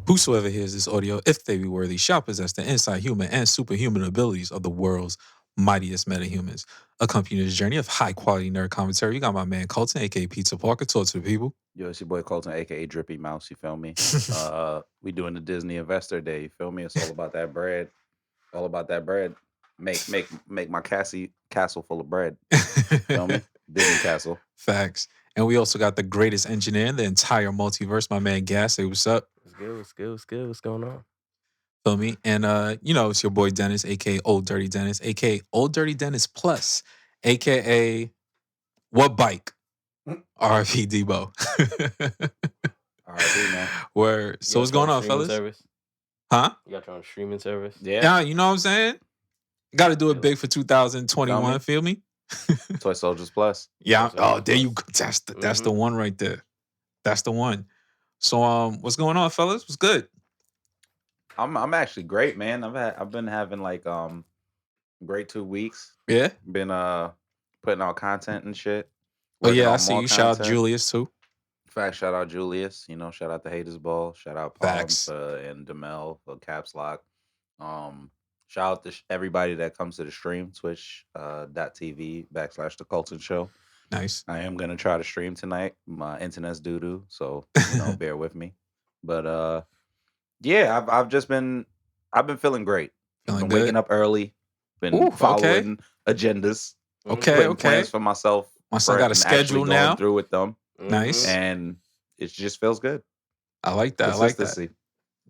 Whosoever hears this audio, if they be worthy, shall possess the inside human and superhuman abilities of the world's mightiest metahumans. Accompanying this journey of high quality nerd commentary, you got my man Colton, aka Pizza Parker, talk to the people. Yo, it's your boy Colton, aka Drippy Mouse. You feel me? We doing the Disney Investor Day. You feel me? It's all about that bread. All about that bread. Make my castle full of bread. Feel me? Disney Castle. Facts. And we also got the greatest engineer in the entire multiverse, my man Gas. Say what's up. What's good? What's going on? Feel me? And it's your boy Dennis, aka Old Dirty Dennis, aka Old Dirty Dennis Plus, aka what bike? RIP Debo. RIP, man. Word. So what's going on, fellas? Service? Huh? You got your own streaming service? Yeah, you know what I'm saying? Got to do it big for 2021, feel me? Toy Soldiers Plus. Yeah. Oh, there you go. That's the one right there. That's the one. So what's going on, fellas? What's good? I'm actually great, man. I've been having like great 2 weeks. Yeah. Been putting out content and shit. Oh yeah, I see you. Shout out Julius too. Fact, shout out Julius. Shout out the Haters Ball. Shout out Palms and Demel for Caps Lock. Shout out to everybody that comes to the stream, twitch.tv/The Colton Show. Nice. I am gonna try to stream tonight. My internet's doo-doo, so bear with me. But yeah, I've been feeling great. Feeling been good. Waking up early. Been following agendas. Okay. Plans for myself. My son got a schedule now. Going through with them. Nice. And it just feels good. I like that. I like that.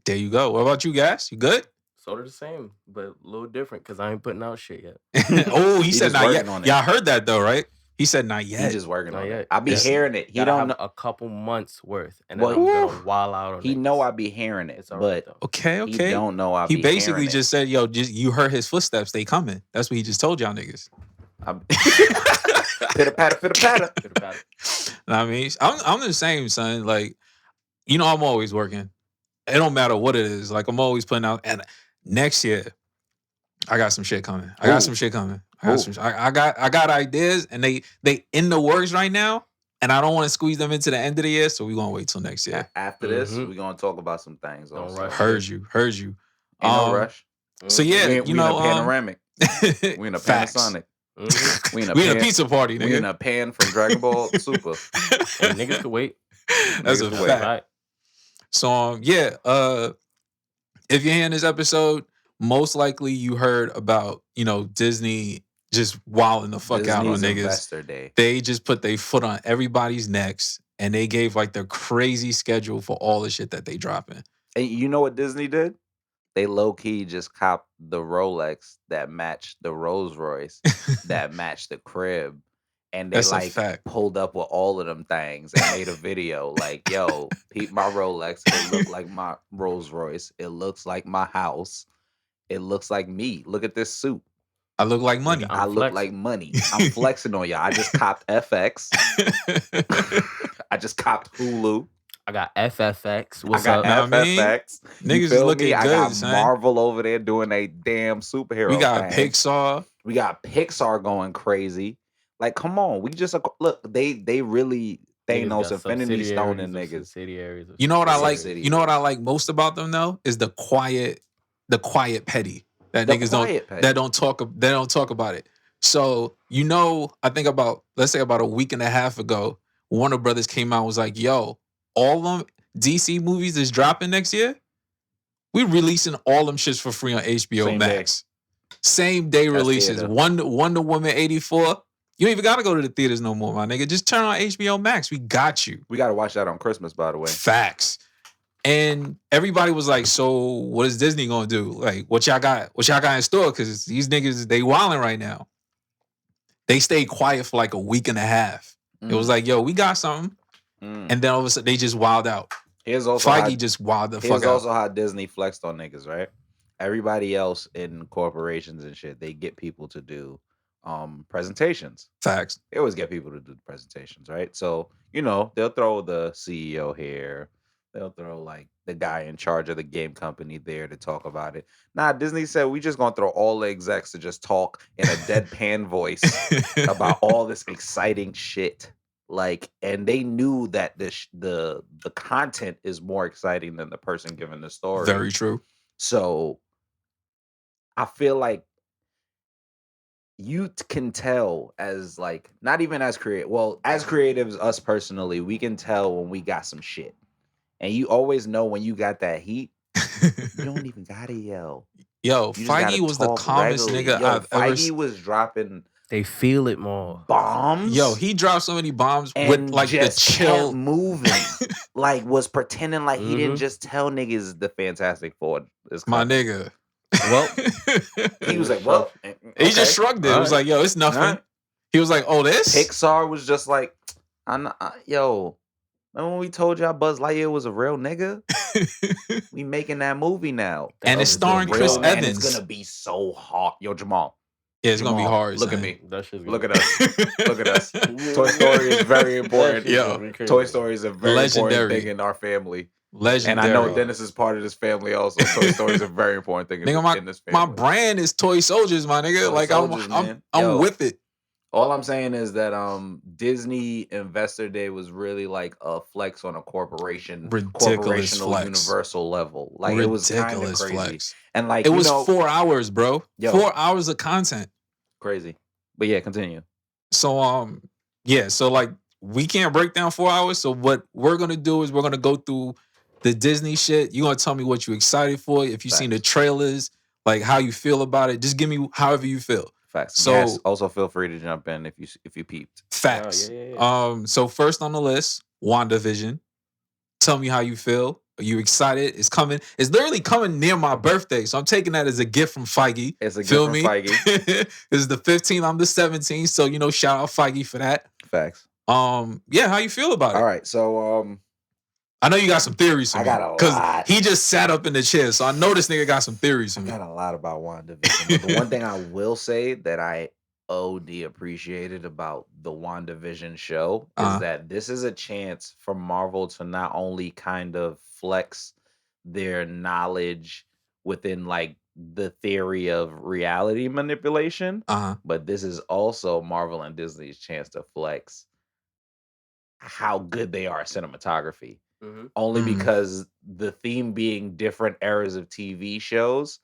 There you go. What about you guys? You good? Sort of the same, but a little different because I ain't putting out shit yet. Oh, he said not yet. Y'all heard that though, right? He said not yet. He's just working on it. I be hearing it. He don't know a couple months worth, and then I'm gonna wild out on it. He know I be hearing it, but okay. He don't know I be hearing it. He basically just said, "Yo, you heard his footsteps. They coming." That's what he just told y'all niggas. Pitter patter. I mean, I'm the same, son. Like, I'm always working. It don't matter what it is. Like, I'm always putting out. And next year, I got some shit coming. I got ideas, and they in the works right now. And I don't want to squeeze them into the end of the year, so we gonna wait till next year. After this, we're gonna talk about some things. Don't rush. Heard you. Ain't no rush. So yeah, we in a panoramic. We in a Panasonic. We in a pizza party, nigga. We in a pan from Dragon Ball Super. And niggas could wait. That's a fact. Right. So if you're hearing this episode, most likely you heard about Disney just wilding the fuck out on niggas. Investor Day. They just put their foot on everybody's necks, and they gave like their crazy schedule for all the shit that they dropping. And you know what Disney did? They low-key just copped the Rolex that matched the Rolls Royce that matched the crib. And they pulled up with all of them things and made a video like, yo, peep my Rolex. It look like my Rolls Royce. It looks like my house. It looks like me. Look at this suit. I look like money. I look like money. I'm flexing on y'all. I just copped FX. I just copped Hulu. I got FFX. What's up? FFX. Niggas is looking good. I got Marvel over there doing a damn superhero. We got Pixar. We got Pixar going crazy. Like, come on. We just look. They really Thanos Infinity Stone and niggas. You know what I like? You know what I like most about them though is the quiet petty that niggas don't talk about it. So I think let's say about a week and a half ago, Warner Brothers came out and was like, yo. All them DC movies is dropping next year. We releasing all them shits for free on HBO Max. Same day releases. Wonder Woman 84. You don't even gotta go to the theaters no more, my nigga. Just turn on HBO Max. We got you. We gotta watch that on Christmas, by the way. Facts. And everybody was like, so what is Disney gonna do? Like, what y'all got in store? Because these niggas, they wilding right now. They stayed quiet for like a week and a half. It was like, yo, we got something. And then all of a sudden they just wild out. Feige just wild the fuck out. Here's also how Disney flexed on niggas, right? Everybody else in corporations and shit, they get people to do presentations. Facts. They always get people to do presentations, right? So, they'll throw the CEO here. They'll throw like the guy in charge of the game company there to talk about it. Nah, Disney said we just gonna throw all the execs to just talk in a deadpan voice about all this exciting shit. Like, and they knew that the content is more exciting than the person giving the story. Very true. So I feel like you can tell as like not even as creative. Well, as creatives, us personally, we can tell when we got some shit, and you always know when you got that heat. You don't even gotta yell. Yo, Feige was the calmest nigga I've ever seen. Feige was dropping. They feel it more. Bombs. Yo, he dropped so many bombs and with like just the chill kept moving. Like was pretending like he didn't just tell niggas the Fantastic Four is coming. My nigga. Well, he was like, well, okay. He just shrugged it. It was like, yo, it's nothing. Right. He was like, oh, this? Pixar was just like, yo, remember when we told y'all Buzz Lightyear was a real nigga? We making that movie now. And it's starring Chris Evans. It's going to be so hard. Yo, Jamal. Yeah, it's going to be hard. Look at me. Look at us. Look at us. Toy Story is very important. Yo, Toy Story is a very important thing in our family. Legendary. And I know Dennis is part of this family also. Toy Story is a very important thing in this family. My brand is Toy Soldiers, my nigga. Toy like Soldiers, I'm with it. All I'm saying is that Disney Investor Day was really like a flex on a corporational universal level. Like it was kind of crazy. Flex. And like it was 4 hours, bro. 4 hours of content. Crazy. But yeah, continue. So so like we can't break down 4 hours. So what we're gonna do is we're gonna go through the Disney shit. You're gonna tell me what you're excited for. If you've seen the trailers, like how you feel about it. Just give me however you feel. Facts. So also feel free to jump in if you peeped. Facts. Yeah. So first on the list, WandaVision. Tell me how you feel. Are you excited? It's coming. It's literally coming near my birthday. So I'm taking that as a gift from Feige. It's a gift from Feige. This is the 15th. I'm the 17th. So, shout out Feige for that. Facts. Yeah, how you feel about it? All right. So I know you got some theories for me. I got a lot. Because he just sat up in the chair. So I know this nigga got some theories for me. I got a lot about WandaVision. But the one thing I will say that I OD appreciated about the WandaVision show is that this is a chance for Marvel to not only kind of flex their knowledge within like the theory of reality manipulation, but this is also Marvel and Disney's chance to flex how good they are at cinematography. Only because the theme being different eras of TV shows,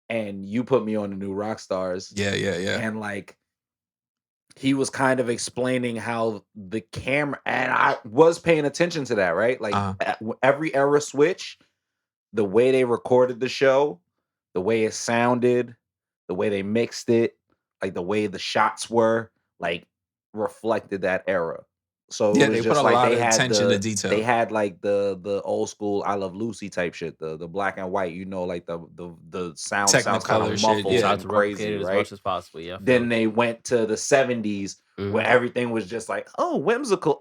and you put me on the new Rockstars. Yeah. And like he was kind of explaining how the camera, and I was paying attention to that, right? Like every era switch, the way they recorded the show, the way it sounded, the way they mixed it, like the way the shots were, like reflected that era. So it was they just put a like lot they of had attention to detail. They had like the old school I Love Lucy type shit, the black and white, like the sound sounds kind of muffled and crazy, right? As much as possible, yeah. Then they went to the 70s where everything was just like, oh, whimsical,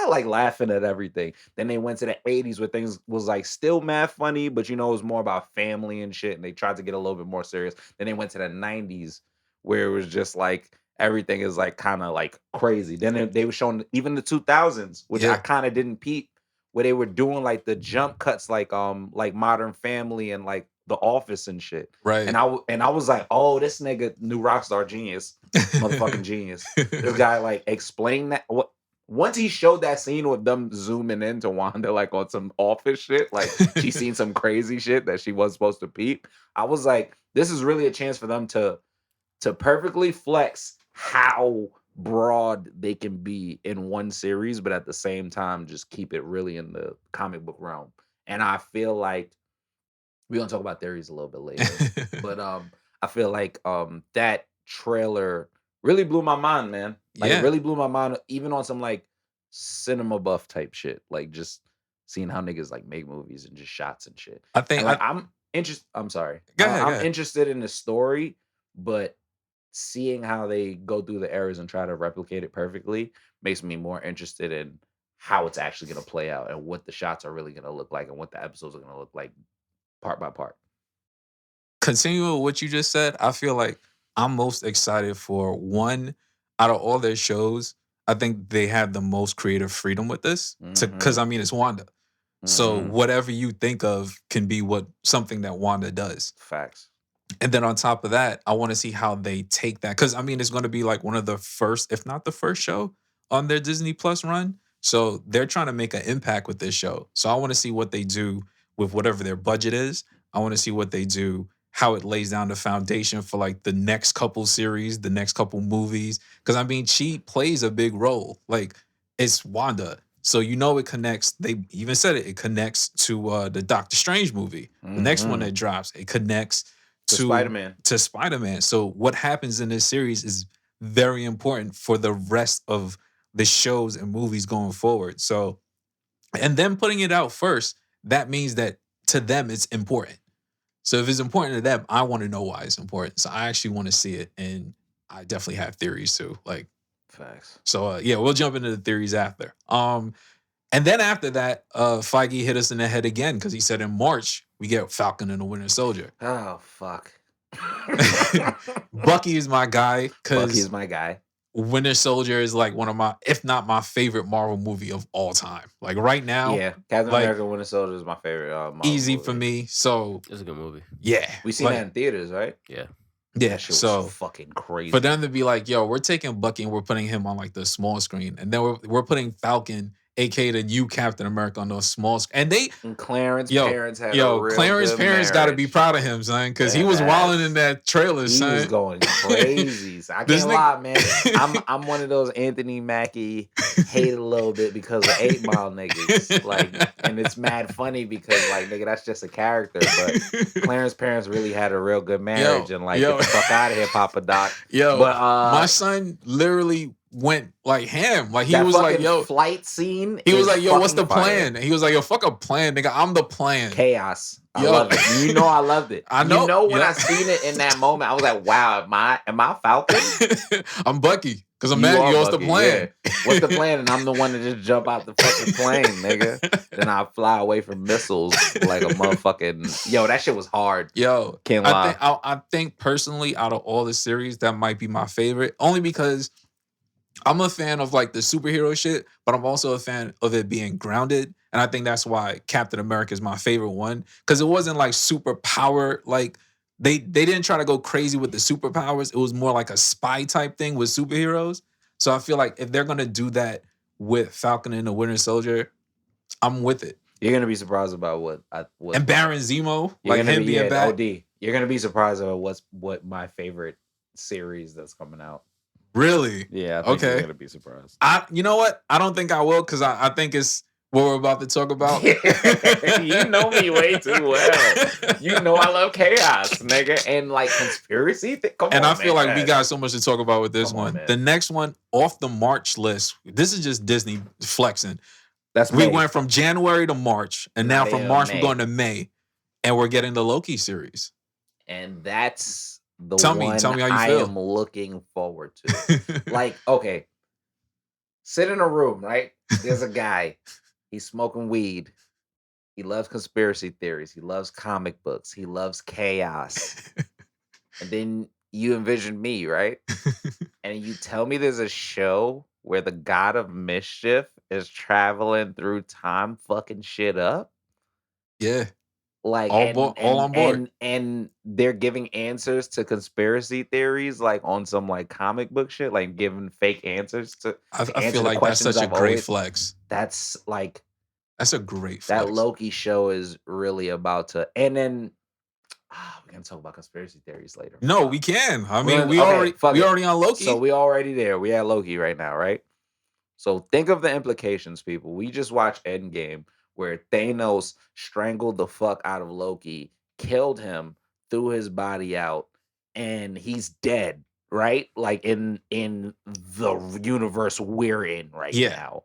like laughing at everything. Then they went to the 80s where things was like still mad funny, but it was more about family and shit, and they tried to get a little bit more serious. Then they went to the 90s where it was just like everything is like kind of like crazy. Then they were showing even the 2000s, which I kind of didn't peep, where they were doing like the jump cuts, like Modern Family and like The Office and shit. Right. And I was like, oh, this nigga new Rockstar genius, motherfucking genius. This guy like explained that. Once he showed that scene with them zooming into Wanda like on some Office shit, like she seen some crazy shit that she was supposed to peep. I was like, this is really a chance for them to perfectly flex how broad they can be in one series, but at the same time just keep it really in the comic book realm. And I feel like we're gonna talk about theories a little bit later, but I feel like that trailer really blew my mind, man. Like it really blew my mind, even on some like cinema buff type shit, like just seeing how niggas like make movies and just shots and shit. I think I'm interested. I'm sorry. Go ahead. I'm interested in the story, but seeing how they go through the eras and try to replicate it perfectly makes me more interested in how it's actually going to play out and what the shots are really going to look like and what the episodes are going to look like part by part. Continuing with what you just said, I feel like I'm most excited for one out of all their shows. I think they have the most creative freedom with this because it's Wanda. So whatever you think of can be something that Wanda does. Facts. And then on top of that, I want to see how they take that. Because, it's going to be like one of the first, if not the first show, on their Disney Plus run. So they're trying to make an impact with this show. So I want to see what they do with whatever their budget is. I want to see what they do, how it lays down the foundation for like the next couple series, the next couple movies. Because I mean, she plays a big role. Like it's Wanda. So you know it connects. They even said it. It connects to the Doctor Strange movie. The next one that drops, it connects to Spider-Man. To Spider-Man. So what happens in this series is very important for the rest of the shows and movies going forward. So, and them putting it out first, that means that to them it's important. So if it's important to them, I want to know why it's important. So I actually want to see it, and I definitely have theories too. Like facts. So yeah, we'll jump into the theories after. And then after that, Feige hit us in the head again because he said in March we get Falcon and the Winter Soldier. Oh fuck. Bucky is my guy. Bucky's my guy. Winter Soldier is like one of my, if not my favorite Marvel movie of all time. Like right now, yeah, Captain America: Winter Soldier is my favorite. Marvel easy movie. For me. So it's a good movie. Yeah, we seen that in theaters, right? Yeah. Yeah, that shit was fucking crazy. For them to be like, yo, we're taking Bucky and we're putting him on like the small screen, and then we're putting Falcon, aka the new Captain America, on those small screen. And Clarence parents had a real Clarence good parents got to be proud of him, son, because he was wilding in that trailer, son. He was going crazy. So I can't lie, man. I'm one of those Anthony Mackie hate a little bit because of 8 Mile niggas. Like, and it's mad funny because like nigga, that's just a character. But Clarence parents really had a real good marriage and like get the fuck out of here, Papa Doc. But my son literally went like ham. Like he was like, yo, flight scene. He was like, yo, what's the fire. plan? He was like, yo, fuck a plan, nigga. I'm the plan. Chaos. I love it. You know I loved it. I know. You know when I seen it in that moment, I was like, wow, am I Falcon? I'm Bucky. Because I'm mad, yo, what's the plan? Yeah. What's the plan? And I'm the one to just jump out the fucking plane, nigga. Then I fly away from missiles like a motherfucking... Yo, that shit was hard. Yo. Can't lie. I think personally, out of all the series, that might be my favorite. Only because I'm a fan of like the superhero shit, but I'm also a fan of it being grounded. And I think that's why Captain America is my favorite one. Because it wasn't like super power, like they didn't try to go crazy with the superpowers. It was more like a spy type thing with superheroes. So I feel like if they're gonna do that with Falcon and the Winter Soldier, I'm with it. You're gonna be surprised about what and Baron Zemo, like him being back. OD. You're gonna be surprised about what my favorite series that's coming out. Really? Yeah. I think you're gonna be surprised. You know what? I don't think I will because I think it's what we're about to talk about. You know me way too well. You know I love chaos, nigga, and like conspiracy. Come and on, I feel man. like we got so much to talk about with this one. Man. The next one off the March list. This is just Disney flexing. That's we May. went from January to March, and now from March we're going to May, and we're getting the Loki series. And that's the tell one me how you I feel. am looking forward to. Like, okay, sit in a room, right? There's a guy. He's smoking weed. He loves conspiracy theories. He loves comic books. He loves chaos. And then you envision me, right? And you tell me there's a show where the god of mischief is traveling through time fucking shit up? Yeah. Like all on board. And they're giving answers to conspiracy theories like on some like comic book shit, like giving fake answers to I feel like that's such a great flex. That's like that's a great flex. That Loki show is really about to, and then we're gonna talk about conspiracy theories later. No, we can. I mean, we already on Loki. So we already there. We at Loki right now, right? So think of the implications, people. We just watched Endgame, where Thanos strangled the fuck out of Loki, killed him, threw his body out, and he's dead, right? Like in the universe we're in right now.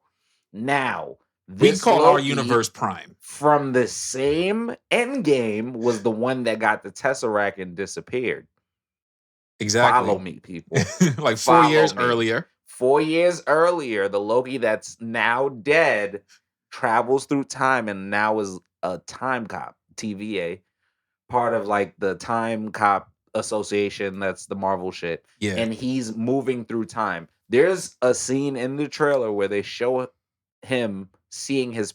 Now, we call Loki our universe Prime. From the same Endgame was the one that got the Tesseract and disappeared. Exactly. Follow me, people. Like 4 years earlier. 4 years earlier, the Loki that's now dead travels through time and now is a time cop, TVA, part of like the time cop association. That's the Marvel shit. Yeah. And he's moving through time. There's a scene in the trailer where they show him seeing his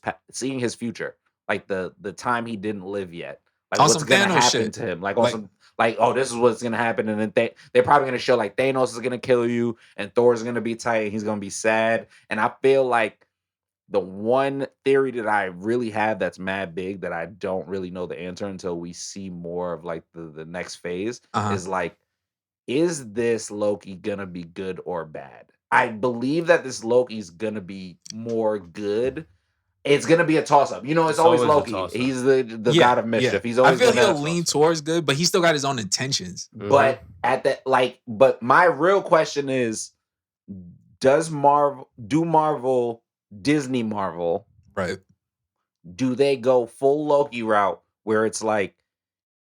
future, like the time he didn't live yet. Like on what's some gonna Thanos happen shit. to him. Like on some Like, oh, this is what's gonna happen, and then they're probably gonna show like Thanos is gonna kill you, and Thor's gonna be tight, and he's gonna be sad. And I feel like the one theory that I really have that's mad big that I don't really know the answer until we see more of like the next phase is like, is this Loki gonna be good or bad? I believe that this Loki's gonna be more good. It's gonna be a toss up. You know, it's always Loki. He's the god of mischief. He's always. I feel he'll lean towards good, but he's still got his own intentions. But at that, but my real question is, Disney Marvel, right? Do they go full Loki route where it's like,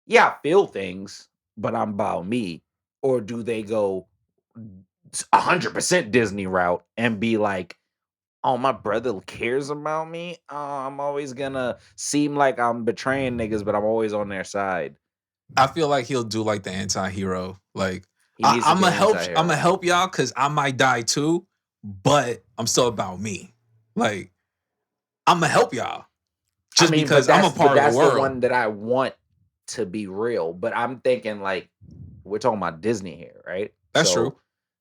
yeah, I feel things, but I'm about me, or do they go 100% Disney route and be like, oh, my brother cares about me. I'm always gonna seem like I'm betraying niggas, but I'm always on their side. I feel like he'll do like the anti-hero. Like, I'm gonna help y'all because I might die too, but I'm still about me. Like, I'm gonna help y'all just because I'm a part of the world. That's the one that I want to be real. But I'm thinking like, we're talking about Disney here, right? That's true.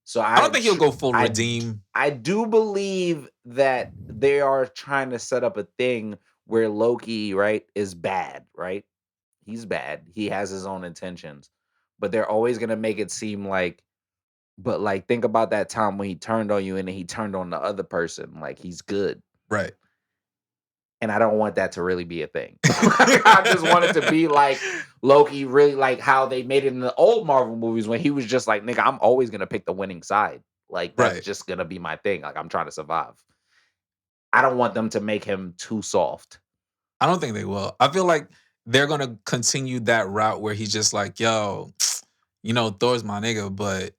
So I don't think he'll go full redeem. I do believe that they are trying to set up a thing where Loki, right, is bad, right? He's bad. He has his own intentions. But they're always gonna make it seem like, but like, think about that time when he turned on you and then he turned on the other person. Like, he's good. Right. And I don't want that to really be a thing. I just want it to be like Loki, really like how they made it in the old Marvel movies when he was just like, nigga, I'm always going to pick the winning side. Like, that's just going to be my thing. Like, I'm trying to survive. I don't want them to make him too soft. I don't think they will. I feel like they're going to continue that route where he's just like, yo, you know, Thor's my nigga, but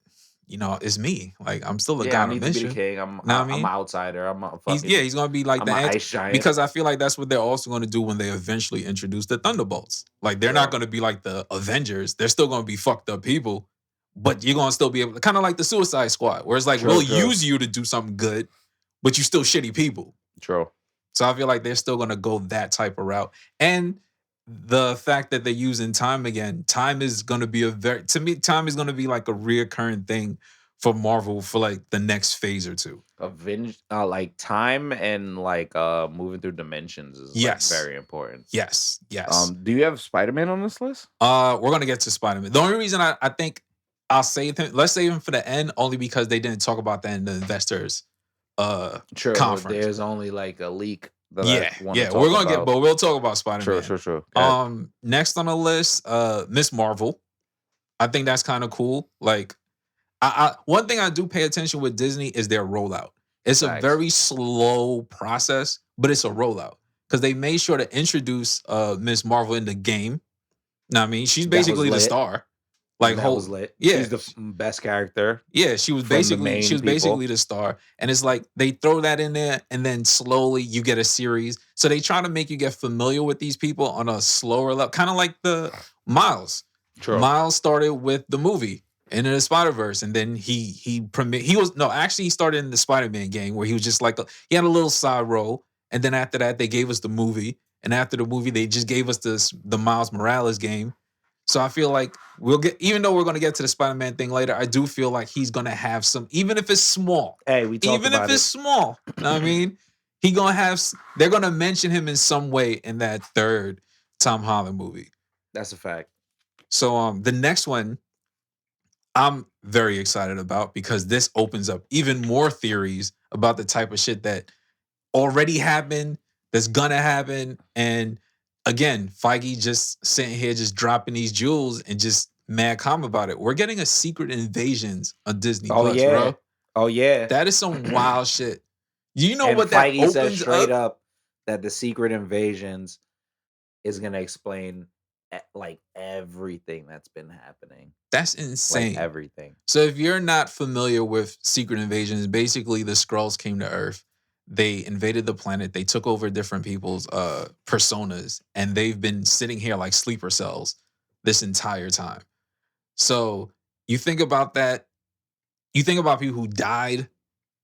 you know, it's me. Like, I'm still a god of mission. To be the king. I'm an outsider. He's gonna be like the ice giant. Because I feel like that's what they're also going to do when they eventually introduce the Thunderbolts. Like, they're not going to be like the Avengers. They're still going to be fucked up people, but you're going to still be able to, kind of like the Suicide Squad, where it's like, we'll use you to do something good, but you still shitty people. True. So I feel like they're still going to go that type of route. And the fact that they're using time again, time is going to be time is going to be like a reoccurring thing for Marvel for like the next phase or two. Like time and like moving through dimensions is like very important. Yes. Do you have Spider-Man on this list? We're going to get to Spider-Man. The only reason I think I'll save him, let's save him for the end, only because they didn't talk about that in the investors conference. There's only like a leak. We're gonna we'll talk about Spider-Man. True. Next on the list, Miss Marvel. I think that's kind of cool. Like, one thing I do pay attention with Disney is their rollout. It's a very slow process, but it's a rollout because they made sure to introduce Miss Marvel in the game. Now, I mean, she's basically the star. Like, that was lit. Yeah, she's the best character. Yeah, she was basically the star, and it's like they throw that in there, and then slowly you get a series. So they try to make you get familiar with these people on a slower level, kind of like the Miles. True. Miles started with the movie Into the Spider-Verse, and then he started in the Spider-Man game where he was just like he had a little side role, and then after that they gave us the movie, and after the movie they just gave us the Miles Morales game. So I feel like even though we're going to get to the Spider-Man thing later, I do feel like he's going to have some, even if it's small. Hey, we talked about it. It's small. You know what I mean? They're going to mention him in some way in that third Tom Holland movie. That's a fact. So the next one I'm very excited about because this opens up even more theories about the type of shit that already happened, that's going to happen, and again, Feige just sitting here just dropping these jewels and just mad calm about it. We're getting a Secret Invasions on Disney Plus, bro. Oh, yeah. That is some wild shit. You know what that Feige opens said straight up that the Secret Invasions is going to explain like everything that's been happening. That's insane. Like everything. So if you're not familiar with Secret Invasions, basically the Skrulls came to Earth. They invaded the planet. They took over different people's personas, and they've been sitting here like sleeper cells this entire time. So you think about that. You think about people who died.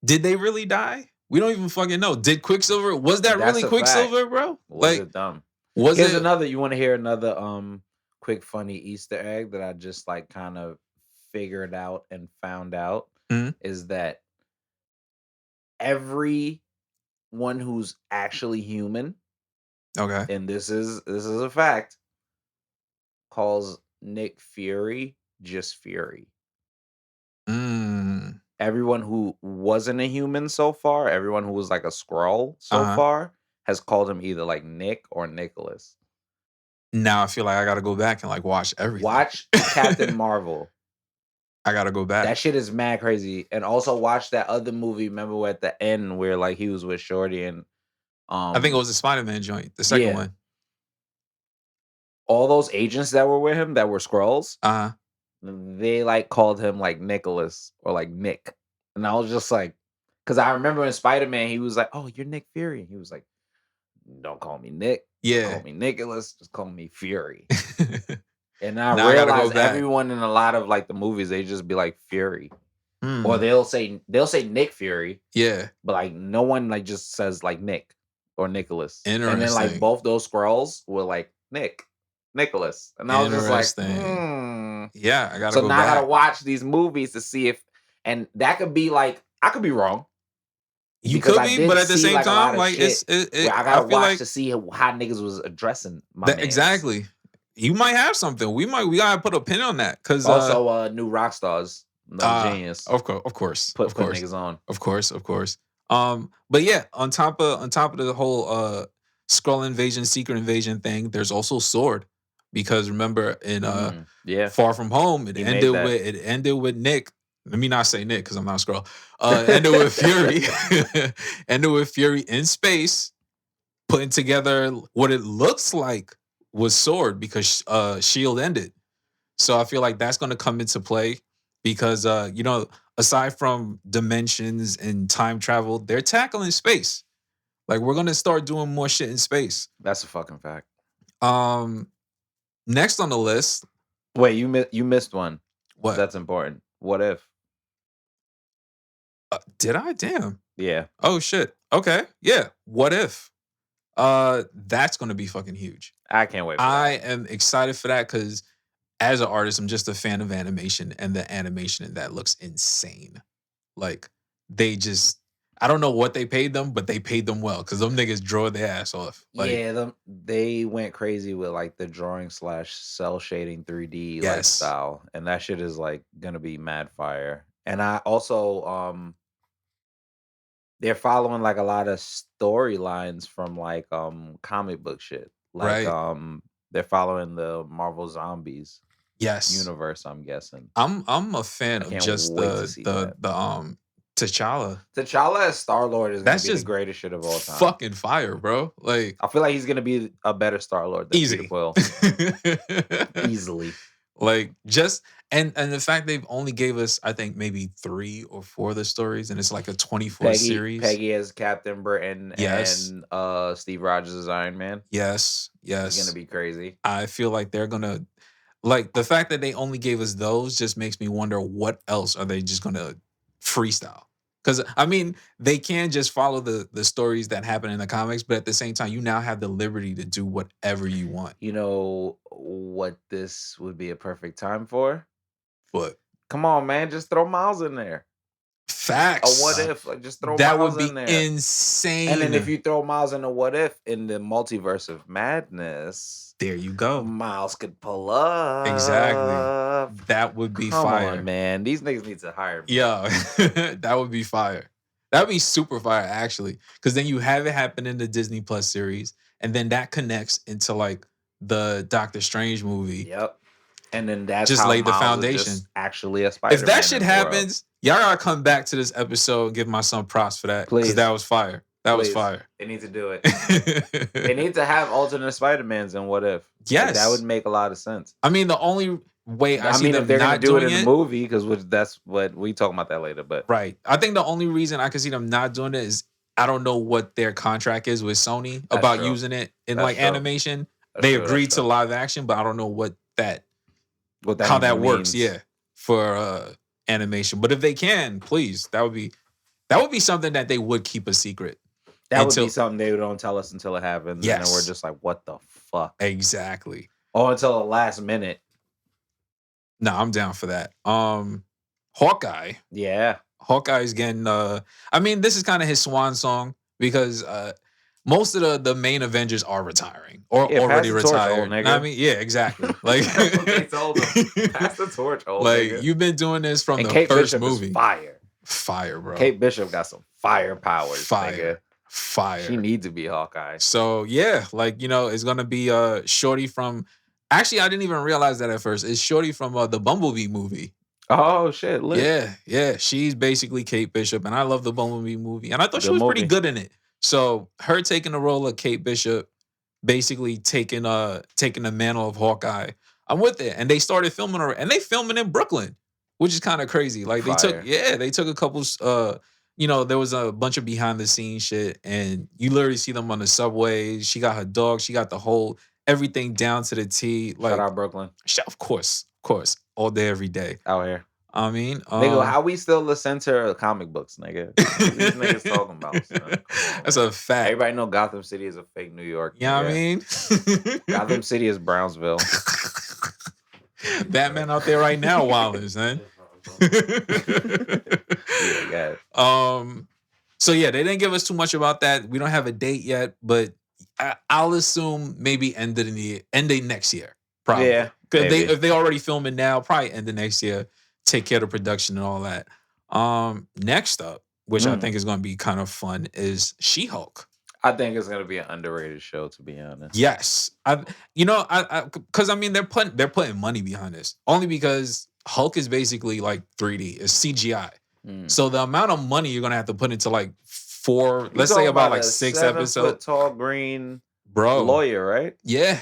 Did they really die? We don't even fucking know. Did Quicksilver? Was that really Quicksilver, bro? Was it dumb? Here's another. You want to hear another quick funny Easter egg that I just like kind of figured out and found out is that everyone who's actually human, Okay. and this is a fact, calls Nick Fury just Fury. Everyone who wasn't a human so far, everyone who was like a Skrull so far, has called him either like Nick or Nicholas. Now I feel like I gotta go back and like watch everything. Watch Captain Marvel. I gotta go back. That shit is mad crazy. And also watch that other movie. Remember at the end where like he was with Shorty and I think it was the Spider-Man joint, the second one. All those agents that were with him that were Skrulls, they like called him like Nicholas or like Nick. And I was just like, because I remember in Spider-Man, he was like, "Oh, you're Nick Fury." He was like, "Don't call me Nick. Yeah. Don't call me Nicholas. Just call me Fury." And I realized everyone in a lot of like the movies, they just be like Fury. Or they'll say Nick Fury. Yeah. But like no one like just says like Nick or Nicholas. Interesting. And then like both those Skrulls were like Nicholas. And I was just like, yeah, I gotta go back. I gotta watch these movies to see if, and that could be like, I could be wrong. You could be, but at the same time, like I gotta watch to see how niggas was addressing my mans. Exactly. You might have something. We gotta put a pin on that because also new rock stars. Genius. Of course. Put niggas on. Of course. But yeah, on top of the whole Skrull invasion, secret invasion thing, there's also Sword. Because remember in Far From Home, it ended with Nick. Let me not say Nick because I'm not a Skrull. Ended with Fury. Ended with Fury in space, putting together what it looks like was Sword because Shield ended. So I feel like that's gonna come into play. Because aside from dimensions and time travel, they're tackling space. Like we're gonna start doing more shit in space. That's a fucking fact. Next on the list. Wait, you missed one. What? That's important. What if? Did I? Damn. Yeah. Oh shit. Okay. Yeah. What if? That's gonna be fucking huge. I can't wait. I am excited for that because. As an artist, I'm just a fan of animation, and the animation in that looks insane. Like I don't know what they paid them, but they paid them well because them niggas draw their ass off. Like, they went crazy with like the drawing / cell shading 3D like style, and that shit is like gonna be mad fire. And I also they're following like a lot of storylines from like comic book shit, like they're following the Marvel Zombies. Universe, I'm guessing. I'm a fan of just the T'Challa. T'Challa as Star-Lord is gonna be the greatest shit of all time. Fucking fire, bro. Like I feel like he's gonna be a better Star-Lord than Peter Quill. Easily. Like just and the fact they've only gave us, I think, maybe 3 or 4 of the stories, and it's like a 24 series. Peggy as Captain Britain and Steve Rogers as Iron Man. Yes. It's gonna be crazy. I feel like they're gonna. Like, the fact that they only gave us those just makes me wonder what else are they just going to freestyle? Because, I mean, they can just follow the stories that happen in the comics, but at the same time, you now have the liberty to do whatever you want. You know what this would be a perfect time for? What? Come on, man. Just throw Miles in there. Facts. A what if? Like, just throw Miles in there. That would be insane. And then if you throw Miles in a what if in the multiverse of madness, there you go. Miles could pull up. Exactly. That would be fire. Come on, man. These niggas need to hire me. Yeah. That would be fire. That would be super fire, actually. Because then you have it happen in the Disney Plus series, and then that connects into like the Doctor Strange movie. Yep. And then that's just how laid Miles the foundation. Actually, a Spider-Man. If that shit happens, y'all gotta come back to this episode and give my son props for that. Because that was fire. That was fire. They need to do it. They need to have alternate Spider-Mans and what if. Yes. Like, that would make a lot of sense. I mean, the only way I see them if they're not gonna do it doing in the movie, because that's what we talk about that later. But right. I think the only reason I can see them not doing it is I don't know what their contract is with Sony about using it in animation. They agreed to live action, but I don't know what how that works, for animation. But if they can, please, that would be something that they would keep a secret. That would be something they don't tell us until it happens. Yes. And then we're just like, what the fuck? Exactly. Oh, until the last minute. No, I'm down for that. Hawkeye. Yeah. Hawkeye's getting I mean, this is kind of his swan song because most of the main Avengers are retiring or already retired. Torch, old nigga. I mean, yeah, exactly. Like that's what they told him. Pass the torch, old nigga. Like you've been doing this from and the Kate first Bishop movie. Is fire. Fire, bro. Kate Bishop got some fire powers, fire. Nigga. Fire. She needs to be Hawkeye. So yeah, like it's gonna be Shorty from. Actually, I didn't even realize that at first. It's Shorty from the Bumblebee movie. Oh shit! Lit. Yeah. She's basically Kate Bishop, and I love the Bumblebee movie, and I thought she was pretty good in it. So her taking the role of Kate Bishop, basically taking the mantle of Hawkeye, I'm with it. And they started filming her, and they filming in Brooklyn, which is kind of crazy. Like they took a couple. There was a bunch of behind the scenes shit, and you literally see them on the subways. She got her dog. She got the whole everything down to the T. Like, shout out Brooklyn. Of course, all day, every day out here. I mean, nigga, how we still the center of comic books, nigga? These niggas talking about. So. That's a fact. Everybody know Gotham City is a fake New York. Yeah, I mean, Gotham City is Brownsville. Batman out there right now, Wallace, man. Yeah. So yeah, they didn't give us too much about that. We don't have a date yet, but I'll assume maybe ending next year, probably. Yeah. If they already filming now, probably end of next year. Take care of the production and all that. Next up, which I think is going to be kind of fun, is She-Hulk. I think it's going to be an underrated show, to be honest. Yes, because I mean they're putting money behind this only because Hulk is basically like 3D, it's CGI. So the amount of money you're gonna have to put into like let's say about like 6 episodes. Tall green lawyer, right? Yeah.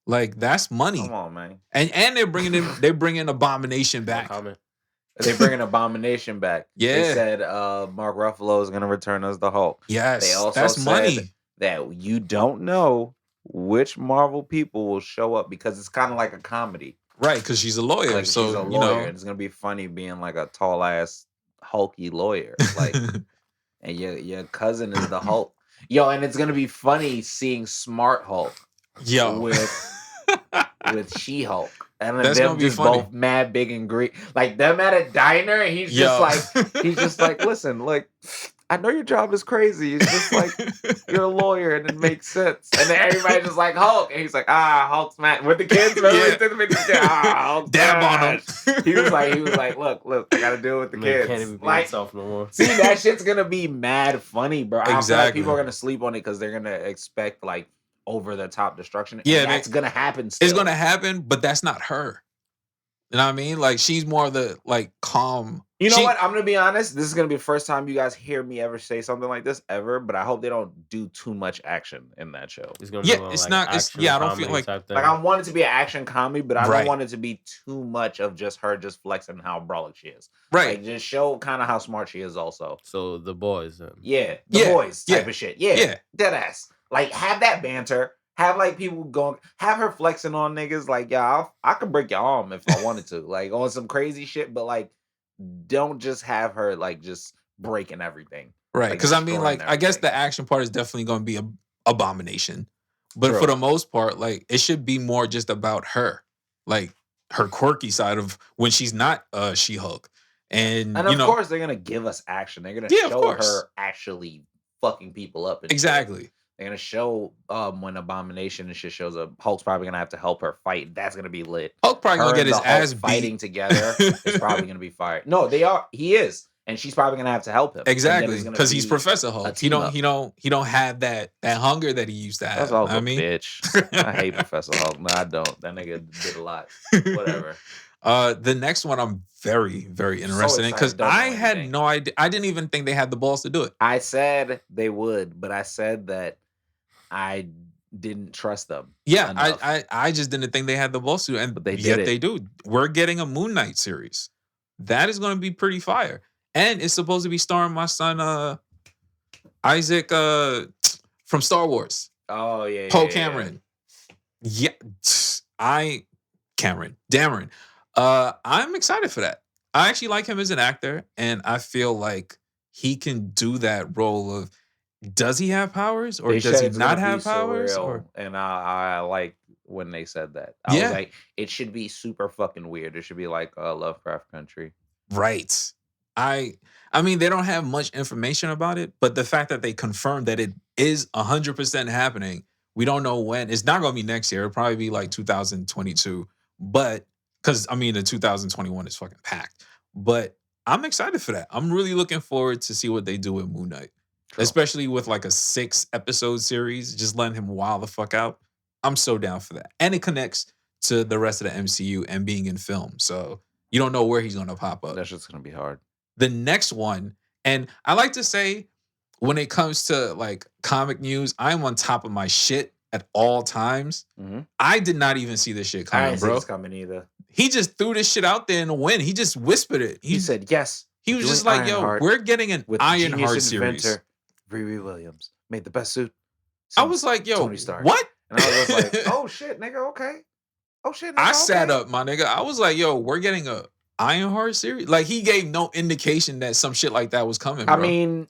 Like that's money. Come on, man. And they're bringing Abomination back. They're bringing Abomination back. Yeah. They said Mark Ruffalo is going to return as the Hulk. Yes. They also that's said money. That you don't know which people will show up because it's kind of like a comedy. Right, because she's a lawyer. Like, so she's a lawyer, and it's going to be funny being like a tall ass hulky lawyer. Like, and your cousin is the Hulk. Yo, and it's going to be funny seeing Smart Hulk. Yo. With She-Hulk. And that's them just both mad big and green. Like them at a diner, and he's just like, listen, like, I know your job is crazy. It's just like you're a lawyer and it makes sense. And then everybody's just like Hulk. And he's like, Hulk's mad with the kids. Hulk dab on him. He was like, look, I gotta deal with the kids. Can't even be like, himself no more. See, that shit's gonna be mad funny, bro. Exactly. I feel like people are gonna sleep on it because they're gonna expect like over the top destruction. Yeah, that's gonna happen still. It's gonna happen, but that's not her. You know what I mean? Like she's more of the like calm. You know what? I'm gonna be honest. This is gonna be the first time you guys hear me ever say something like this ever. But I hope they don't do too much action in that show. It's gonna be it's not. I don't feel like I want it to be an action comedy, but I don't want it to be too much of just her just flexing how brolic she is. Right. Like just show kind of how smart she is. Also. So the boys. The boys type of shit. Yeah. Dead ass. Like have that banter. Have like people going, have her flexing on niggas like, yeah, I could break your arm if I wanted to, like on some crazy shit, but like, don't just have her like just breaking everything. Right. Because like, I mean, like, I guess the action part is definitely going to be an abomination. But for the most part, like, it should be more just about her, like her quirky side of when she's not She-Hulk. And of course, they're going to give us action. They're going to show her actually fucking people up. Exactly. They're gonna show when Abomination and shit shows up. Hulk's probably gonna have to help her fight. That's gonna be lit. Hulk probably gonna get his ass beat. Fighting together is probably gonna be fire. No, they are. He is, and she's probably gonna have to help him. Exactly, because he's Professor Hulk. He don't have that hunger that he used to have. That's all. I mean, bitch. I hate Professor Hulk. No, I don't. That nigga did a lot. Whatever. The next one I'm very, very interested in because I had no idea. I didn't even think they had the balls to do it. I said they would, but I said that I didn't trust them. Yeah, I just didn't think they had the balls to, and they do. We're getting a Moon Knight series. That is going to be pretty fire, and it's supposed to be starring my son Isaac from Star Wars. Oh yeah, Poe Cameron. Yeah, Dameron. I'm excited for that. I actually like him as an actor, and I feel like he can do that role of. Does he have powers, or does he not have powers? And I like when they said that. I was like, it should be super fucking weird. It should be like Lovecraft Country. Right. I mean, they don't have much information about it, but the fact that they confirmed that it is 100% happening, we don't know when. It's not going to be next year. It'll probably be like 2022. But because I mean, the 2021 is fucking packed. But I'm excited for that. I'm really looking forward to see what they do with Moon Knight, especially with like a 6-episode series, just letting him wild the fuck out. I'm so down for that, and it connects to the rest of the MCU and being in film. So you don't know where he's going to pop up. That's just going to be hard. The next one, and I like to say, when it comes to like comic news, I'm on top of my shit at all times. Mm-hmm. I did not even see this shit coming, I didn't bro. see this coming either. He just threw this shit out there in the wind. He just whispered it. He said yes. He was just like, "Yo, we're getting an Ironheart series." Riri Williams made the best suit. I was like, "Yo, Tony Stark." What?" And I was just like, "Oh shit, nigga, okay. Oh shit, nigga, I sat up, my nigga. I was like, "Yo, we're getting a Ironheart series." Like, he gave no indication that some shit like that was coming, bro. I mean,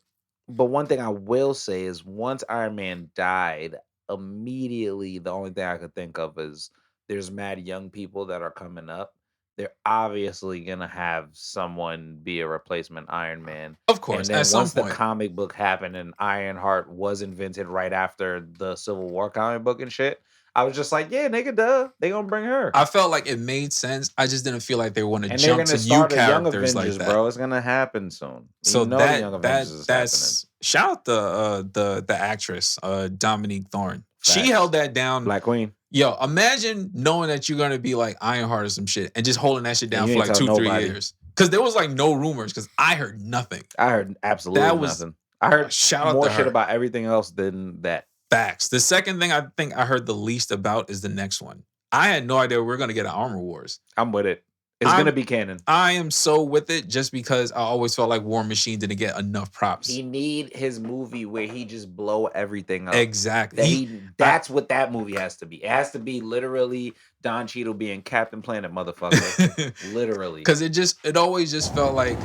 but one thing I will say is once Iron Man died, immediately the only thing I could think of is there's mad young people that are coming up. They're obviously gonna have someone be a replacement Iron Man. Of course. And then once the comic book happened and Ironheart was invented right after the Civil War comic book and shit, I was just like, yeah, nigga, duh, they gonna bring her. I felt like it made sense. I just didn't feel like they want to jump to new characters like that, bro. It's gonna happen soon. So that's shout out the actress Dominique Thorne. Facts. She held that down. Black Queen. Yo, imagine knowing that you're gonna be like Ironheart or some shit and just holding that shit down for like 2-3 years. Because there was like no rumors. Because I heard nothing. I heard absolutely nothing. I heard more shit about everything else than that. Facts. The second thing I think I heard the least about is the next one. I had no idea we're gonna get an Armor Wars. I'm with it. It's gonna be canon. I am so with it just because I always felt like War Machine didn't get enough props. He need his movie where he just blow everything up. Exactly. That's what that movie has to be. It has to be literally Don Cheadle being Captain Planet, motherfucker. Literally. Because it always just felt like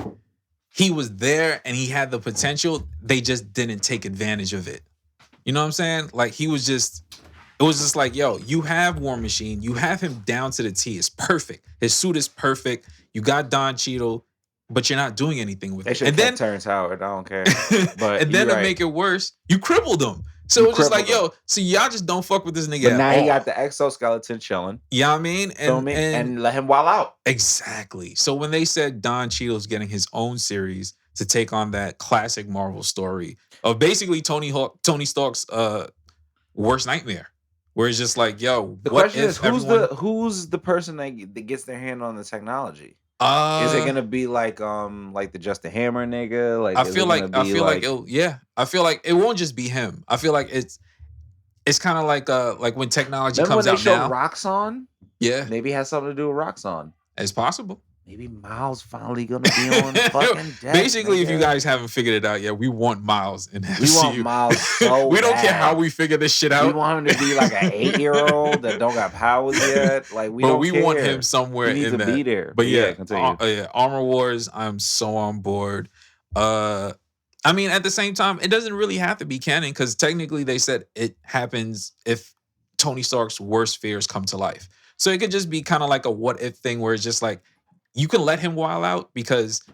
he was there and he had the potential. They just didn't take advantage of it. You know what I'm saying? Like it was just like, yo, you have War Machine. You have him down to the T. It's perfect. His suit is perfect. You got Don Cheadle, but you're not doing anything with it. And then Terrence Howard, I don't care. But and then to make it worse, you crippled him. So it was just like, yo, so y'all just don't fuck with this nigga. But now he got the exoskeleton chilling. You know what I mean? And let him wild out. Exactly. So when they said Don Cheadle's getting his own series to take on that classic Marvel story of basically Tony Stark's worst nightmare. Where it's just like, yo, the question is who's the person that gets their hand on the technology? Is it gonna be like the Justin Hammer nigga? Like I feel like it won't just be him. I feel like it's kind of like when technology comes out now. Roxxon? Yeah, maybe it has something to do with Roxxon. It's possible. Maybe Miles finally gonna be on fucking deck. Basically, if you guys haven't figured it out yet, we want Miles in MCU. We want Miles so we don't care how we figure this shit out. We want him to be like an 8-year-old that don't got powers yet. Like we want him somewhere in that. Be there. But yeah, Armor Wars, I'm so on board. I mean, at the same time, it doesn't really have to be canon because technically they said it happens if Tony Stark's worst fears come to life. So it could just be kind of like a what if thing where it's just like, you can let him wild out because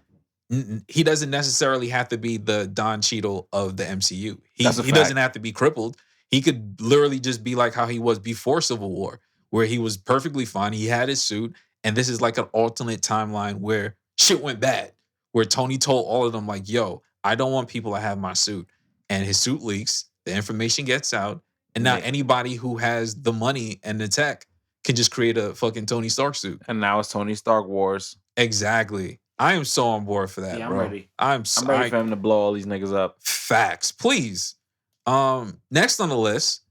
he doesn't necessarily have to be the Don Cheadle of the MCU. He doesn't have to be crippled. He could literally just be like how he was before Civil War, where he was perfectly fine. He had his suit. And this is like an alternate timeline where shit went bad, where Tony told all of them like, yo, I don't want people to have my suit. And his suit leaks. The information gets out. And now anybody who has the money and the tech can just create a fucking Tony Stark suit. And now it's Tony Stark Wars. Exactly. I am so on board for that, I'm bro. ready. I'm ready for him to blow all these niggas up. Facts. Please. Next on the list,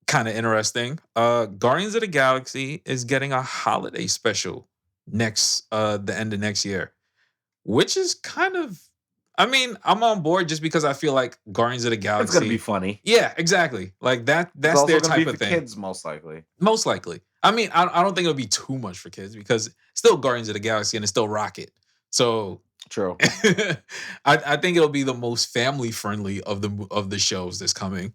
kind of interesting. Guardians of the Galaxy is getting a holiday special the end of next year. Which is kind of, I mean, I'm on board just because I feel like Guardians of the Galaxy. It's gonna be funny. Yeah, exactly. Like that's their type of thing. Kids, most likely. Most likely. I mean, I don't think it'll be too much for kids because it's still Guardians of the Galaxy and it's still Rocket. So true. I think it'll be the most family friendly of the shows that's coming.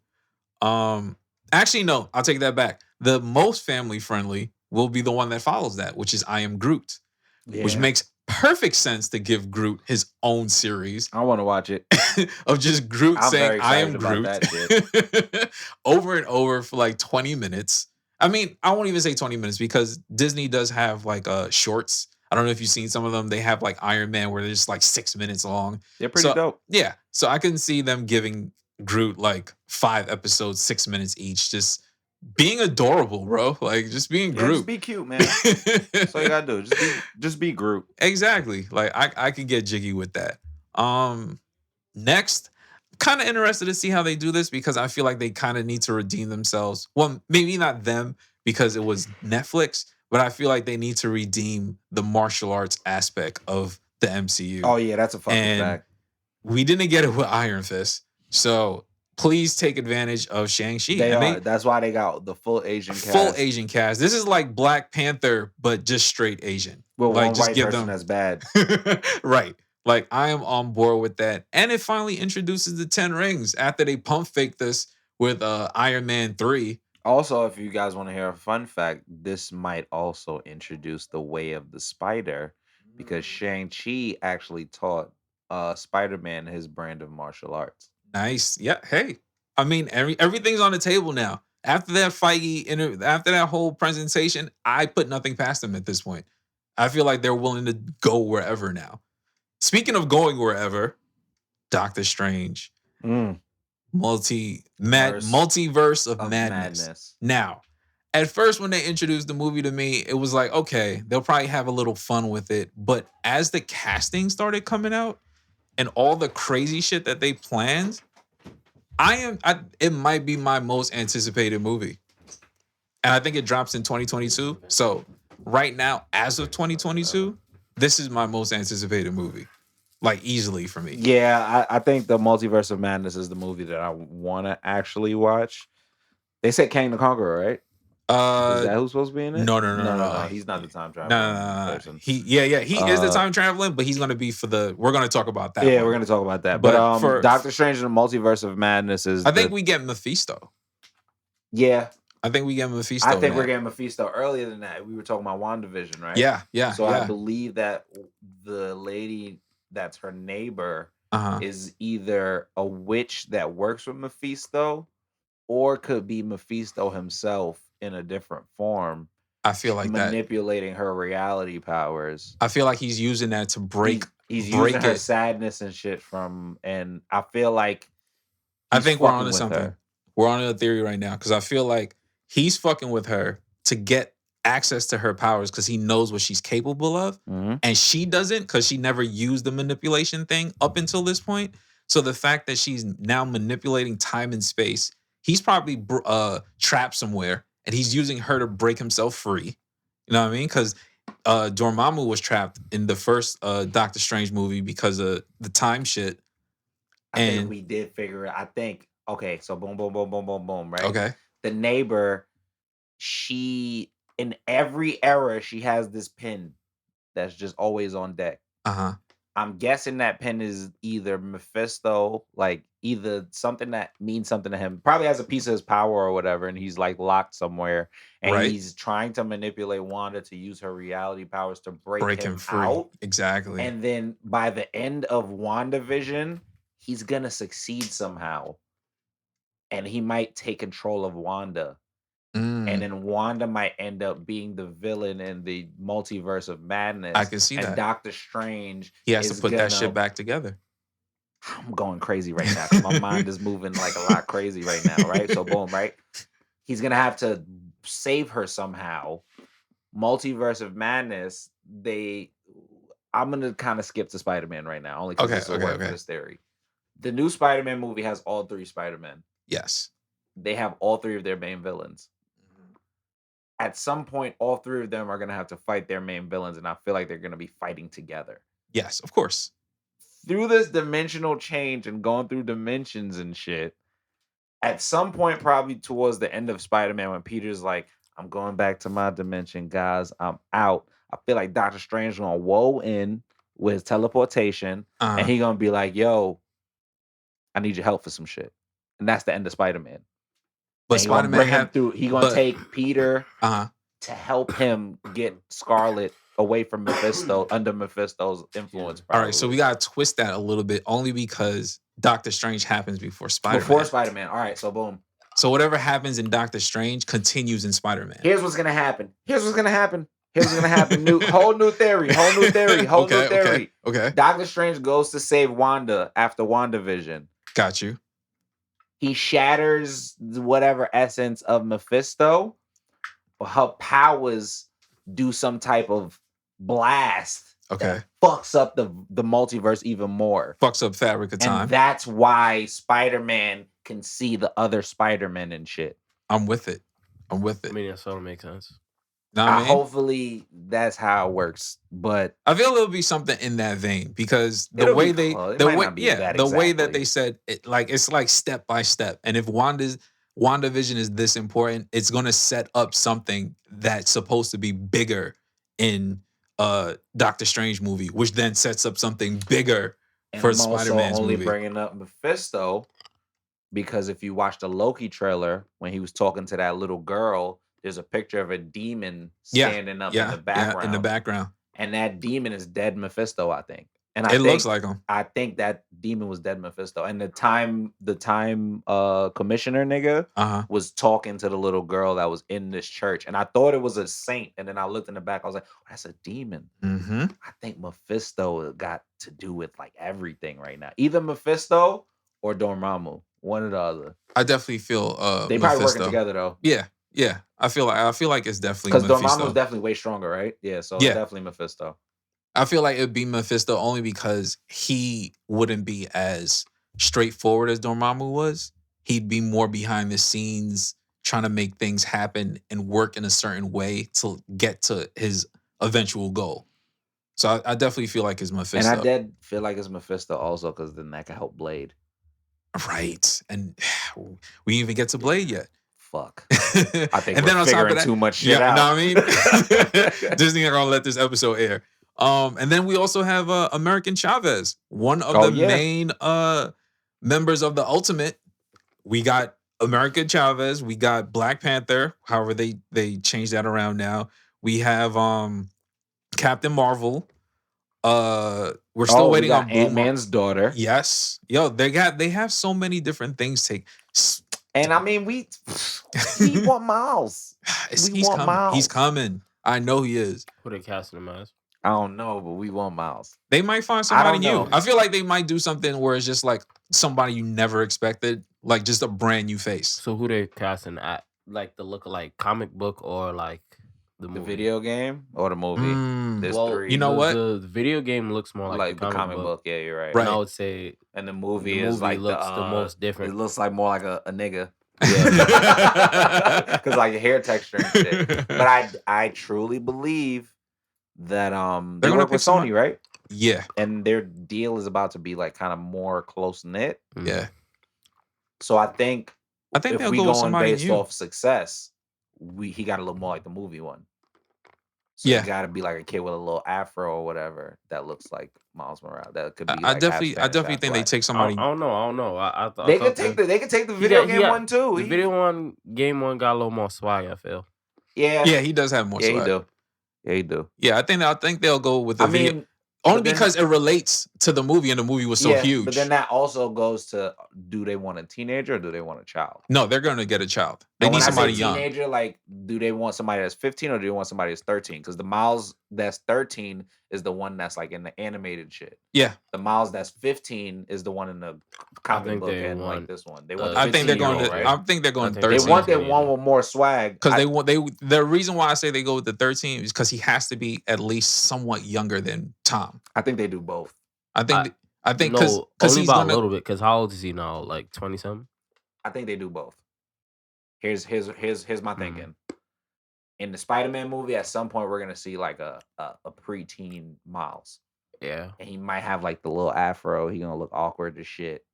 Actually, no, I'll take that back. The most family friendly will be the one that follows that, which is I Am Groot, which makes perfect sense to give Groot his own series. I want to watch it. Of just Groot saying I am Groot over and over for like 20 minutes. I mean, I won't even say 20 minutes because Disney does have like shorts. I don't know if you've seen some of them. They have like Iron Man where they're just like 6 minutes long. They're pretty dope. Yeah. So I can see them giving Groot like 5 episodes, 6 minutes each, just being adorable, bro. Like just being Groot. Just be cute, man. That's all you gotta do. Just be Groot. Exactly. Like I can get jiggy with that. Next, kind of interested to see how they do this because I feel like they kind of need to redeem themselves. Well, maybe not them because it was Netflix, but I feel like they need to redeem the martial arts aspect of the MCU. Oh yeah, that's a fucking fact. We didn't get it with Iron Fist, so please take advantage of Shang-Chi. That's why they got the full Asian cast. Full Asian cast. This is like Black Panther, but just straight Asian. Well, like one just white give person them that's bad. Right. Like I am on board with that. And it finally introduces the 10 rings after they pump faked this with Iron Man 3. Also, if you guys want to hear a fun fact, this might also introduce the Way of the Spider because Shang-Chi actually taught Spider-Man his brand of martial arts. Nice. Yeah. Hey, I mean, everything's on the table now. After that Feige, after that whole presentation, I put nothing past them at this point. I feel like they're willing to go wherever now. Speaking of going wherever, Doctor Strange, multiverse of madness. Now, at first when they introduced the movie to me, it was like, okay, they'll probably have a little fun with it. But as the casting started coming out and all the crazy shit that they planned, it might be my most anticipated movie. And I think it drops in 2022. So right now, as of 2022, this is my most anticipated movie. Like easily for me. Yeah, I think the Multiverse of Madness is the movie that I want to actually watch. They said Kang the Conqueror, right? Is that who's supposed to be in it? No. He's not the time traveler. No. He is the time traveling, but he's gonna be we're gonna talk about that. Yeah, we're gonna talk about that. But for Doctor Strange and the Multiverse of Madness is I think we get Mephisto. Yeah. I think we get Mephisto. I think we're getting Mephisto earlier than that. We were talking about WandaVision, right? Yeah. So I believe that the lady that's her neighbor is either a witch that works with Mephisto or could be Mephisto himself in a different form. I feel like manipulating her reality powers. I feel like he's using that to break. He's using her sadness and shit and I feel like I think we're onto something. Her. We're on a theory right now because I feel like he's fucking with her to get access to her powers because he knows what she's capable of, and she doesn't because she never used the manipulation thing up until this point. So the fact that she's now manipulating time and space, he's probably trapped somewhere, and he's using her to break himself free. You know what I mean? Because Dormammu was trapped in the first Doctor Strange movie because of the time shit. I think we did figure it. I think okay. So boom, right? Okay. The neighbor, she in every era she has this pin that's just always on deck. I'm guessing that pin is either Mephisto, like either something that means something to him, probably has a piece of his power or whatever, and he's like locked somewhere, and he's trying to manipulate Wanda to use her reality powers to break him free. Out. Exactly. And then by the end of WandaVision, he's gonna succeed somehow, and he might take control of Wanda. And then Wanda might end up being the villain in the Multiverse of Madness. I can see that. And Doctor Strange, he has to put that shit back together. I'm going crazy right now because my mind is moving like a lot crazy right now, right? So boom, right? He's gonna have to save her somehow. Multiverse of Madness. I'm gonna kind of skip to Spider-Man right now, only because this will work for this theory. The new Spider-Man movie has all 3 Spider-Men. Yes. They have all 3 of their main villains. At some point, all 3 of them are going to have to fight their main villains, and I feel like they're going to be fighting together. Yes, of course. Through this dimensional change and going through dimensions and shit, at some point, probably towards the end of Spider-Man, when Peter's like, I'm going back to my dimension, guys, I'm out. I feel like Doctor Strange is going to woe in with his teleportation, and he's going to be like, yo, I need your help for some shit. And that's the end of Spider-Man. But he gonna Spider-Man bring him through. He gonna take Peter to help him get Scarlet away from Mephisto, under Mephisto's influence. All right, so we gotta twist that a little bit, only because Doctor Strange happens before Spider-Man. All right, so boom. So whatever happens in Doctor Strange continues in Spider-Man. Here's what's gonna happen. Whole new theory. Okay. Doctor Strange goes to save Wanda after WandaVision. Got you. He shatters whatever essence of Mephisto, but her powers do some type of blast. Okay. Fucks up the multiverse even more. Fucks up fabric of time. And that's why Spider-Man can see the other Spider-Man and shit. I'm with it. I mean, that sort of makes sense. Hopefully that's how it works, but I feel it'll be something in that vein, because the way that they said it, like, it's like step by step. And if WandaVision is this important, it's gonna set up something that's supposed to be bigger in Doctor Strange movie, which then sets up something bigger for Spider-Man's movie. Only bringing up Mephisto because if you watch the Loki trailer, when he was talking to that little girl, there's a picture of a demon standing up in the background. In the background. And that demon is dead Mephisto, I think. And it looks like him. I think that demon was dead Mephisto. And the time commissioner nigga was talking to the little girl that was in this church. And I thought it was a saint. And then I looked in the back, I was like, oh, that's a demon. Mm-hmm. I think Mephisto got to do with like everything right now. Either Mephisto or Dormammu. One or the other. I definitely feel they probably working together though. Yeah. I feel like it's definitely because Dormammu's definitely way stronger, right? Yeah, so it's definitely Mephisto. I feel like it'd be Mephisto only because he wouldn't be as straightforward as Dormammu was. He'd be more behind the scenes, trying to make things happen and work in a certain way to get to his eventual goal. So I definitely feel like it's Mephisto. And I did feel like it's Mephisto also because then that could help Blade. Right. And we didn't even get to Blade yet. Fuck. I think we're figuring too much shit out. You know what I mean? Disney are gonna let this episode air. And then we also have American Chavez, one of the main members of the Ultimate. We got American Chavez. We got Black Panther. However, they changed that around now. We have Captain Marvel. We're still waiting on Ant-Man's daughter. Yes. Yo, they have so many different things and I mean, we want Miles. He's coming. I know he is. Who they casting him as? I don't know, but we want Miles. They might find somebody new. I feel like they might do something where it's just like somebody you never expected, like just a brand new face. So who they casting at? Like the look-alike comic book or like the video game or the movie? There's three. You know what? The video game looks more like the comic book. Yeah, you're right. And I would say, and the movie is like looks the most different. It looks like more like a nigga. Yeah, because like hair texture and shit. But I truly believe that they work with Sony, right? Yeah, and their deal is about to be like kind of more close knit. Yeah. So I think if they'll we go going based new. off success, he got to look more like the movie one. So you got to be like a kid with a little afro or whatever that looks like Miles Morales. That could be. I definitely think they take somebody. I don't know. I thought they could take the video game one too. The video game one got a little more swag. I feel. Yeah. Yeah, he does have more swag. He do. Yeah, I think they'll go with the video. Only because it relates to the movie, and the movie was so huge. But then that also goes to: do they want a teenager or do they want a child? No, they're going to get a child. They need somebody young. Teenager, like, do they want somebody that's 15 or do they want somebody that's 13? Because the Miles that's 13 is the one that's like in the animated shit. Yeah. The Miles that's 15 is the one in the comic book and like this one. They want. I think they're going to. I think they're going 13. They want that one with more swag because the reason why I say they go with the 13 is because he has to be at least somewhat younger than Tom. I think they do both. I think because only about a little bit. Because how old is he now? Like 20-something? I think they do both. Here's my thinking. In the Spider-Man movie, at some point we're gonna see like a preteen Miles. Yeah. And he might have like the little afro. He gonna look awkward as shit.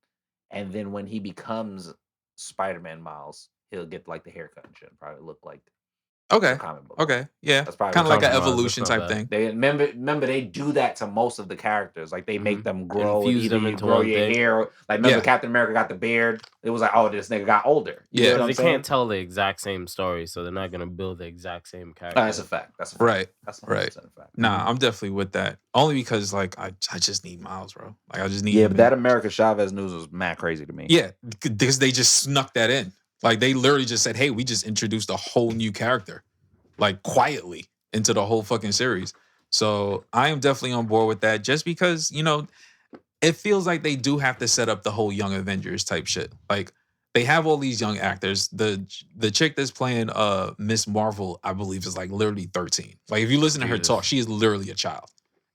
And then when he becomes Spider-Man Miles, he'll get like the haircut and shit. Probably look like Okay. Comic book. Okay. Yeah. That's probably kind of like an Compromise, evolution that's not type bad. thing. They remember they do that to most of the characters. Like they make them grow. Infuse Either them you into grow one your thing. hair. Like remember Yeah. Captain America got the beard. It was like, oh, this nigga got older. You Yeah. know what I'm They saying? can't tell the exact same story, so they're not gonna build the exact same character. That's a fact. That's a fact. Right. That's 100% Right. a fact. Nah, I'm definitely with that. Only because like I just need Miles, bro. Like I just need Yeah, him but that America Chavez news was mad crazy to me. Yeah, because they just snuck that in. Like they literally just said, "Hey, we just introduced a whole new character, like quietly into the whole fucking series." So I am definitely on board with that. Just because it feels like they do have to set up the whole Young Avengers type shit. Like they have all these young actors. The chick that's playing Miss Marvel, I believe, is like literally 13. Like if you listen to her talk, she is literally a child,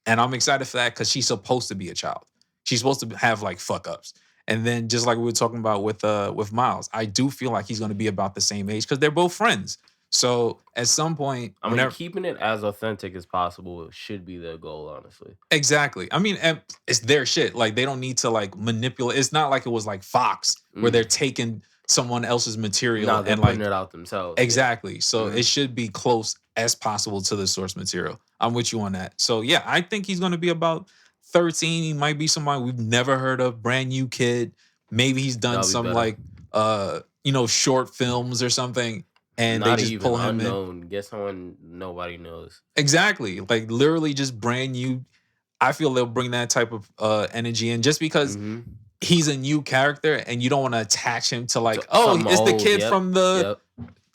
and I'm excited for that because she's supposed to be a child. She's supposed to have like fuck ups. And then just like we were talking about with Miles, I do feel like he's going to be about the same age because they're both friends. So at some point, I mean, keeping it as authentic as possible should be their goal, honestly. Exactly. I mean, it's their shit. Like they don't need to like manipulate. It's not like it was like Fox where they're taking someone else's material No, they're and putting like it out themselves. Exactly. Yeah. So it should be close as possible to the source material. I'm with you on that. So yeah, I think he's going to be about 13. He might be somebody we've never heard of, brand new kid. Maybe he's done some like short films or something, and not they just even pull him unknown. Get someone nobody knows. Exactly. Like literally just brand new. I feel they'll bring that type of energy in just because he's a new character and you don't want to attach him to like, it's the kid from the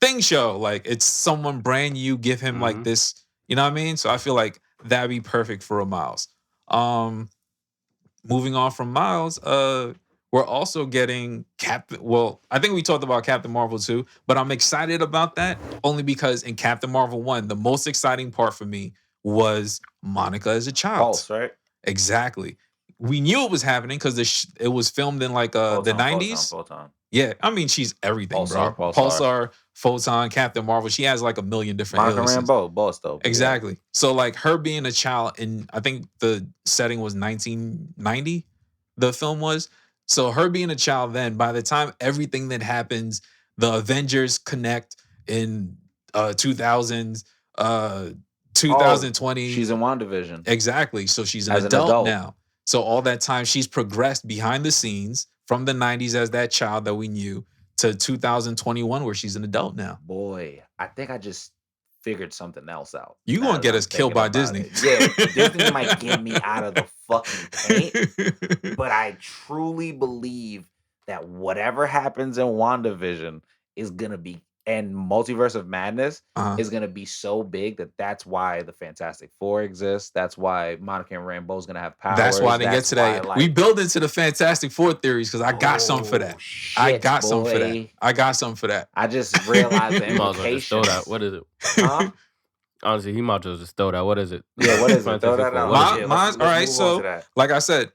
thing show. Like it's someone brand new, give him like this, you know what I mean? So I feel like that'd be perfect for a Miles. Moving on from Miles, we're also getting Captain. Well, I think we talked about Captain Marvel too, but I'm excited about that only because in Captain Marvel 1, the most exciting part for me was Monica as a child. Pulse, right? Exactly. We knew it was happening because it was filmed in like the 90s. Photon. Yeah, I mean she's everything, Pulsar, bro. Pulsar, Photon, Captain Marvel. She has like a million different Monica Rambeau, boss though. Exactly. Yeah. So like her being a child in, I think the setting was 1990, the film was. So her being a child then, by the time everything that happens, the Avengers connect in 2000s, 2020. She's in WandaVision. Exactly. So she's an adult now. So all that time she's progressed behind the scenes from the 90s as that child that we knew to 2021 where she's an adult now. Boy, I think I just figured something else out. You gonna get us killed by Disney. Yeah, Disney might get me out of the fucking paint. But I truly believe that whatever happens in WandaVision is gonna be, and Multiverse of Madness is gonna be so big that's why the Fantastic Four exists. That's why Monica and Rambeau is gonna have powers. That's why they get today. We build into the Fantastic Four theories because I got something for that. I got something for that. I just realized the implications. Throw that. What is it? Huh? Honestly, he might just throw that. What is it? Yeah, what is it? Throw that out. Mine's all right. So, like I said,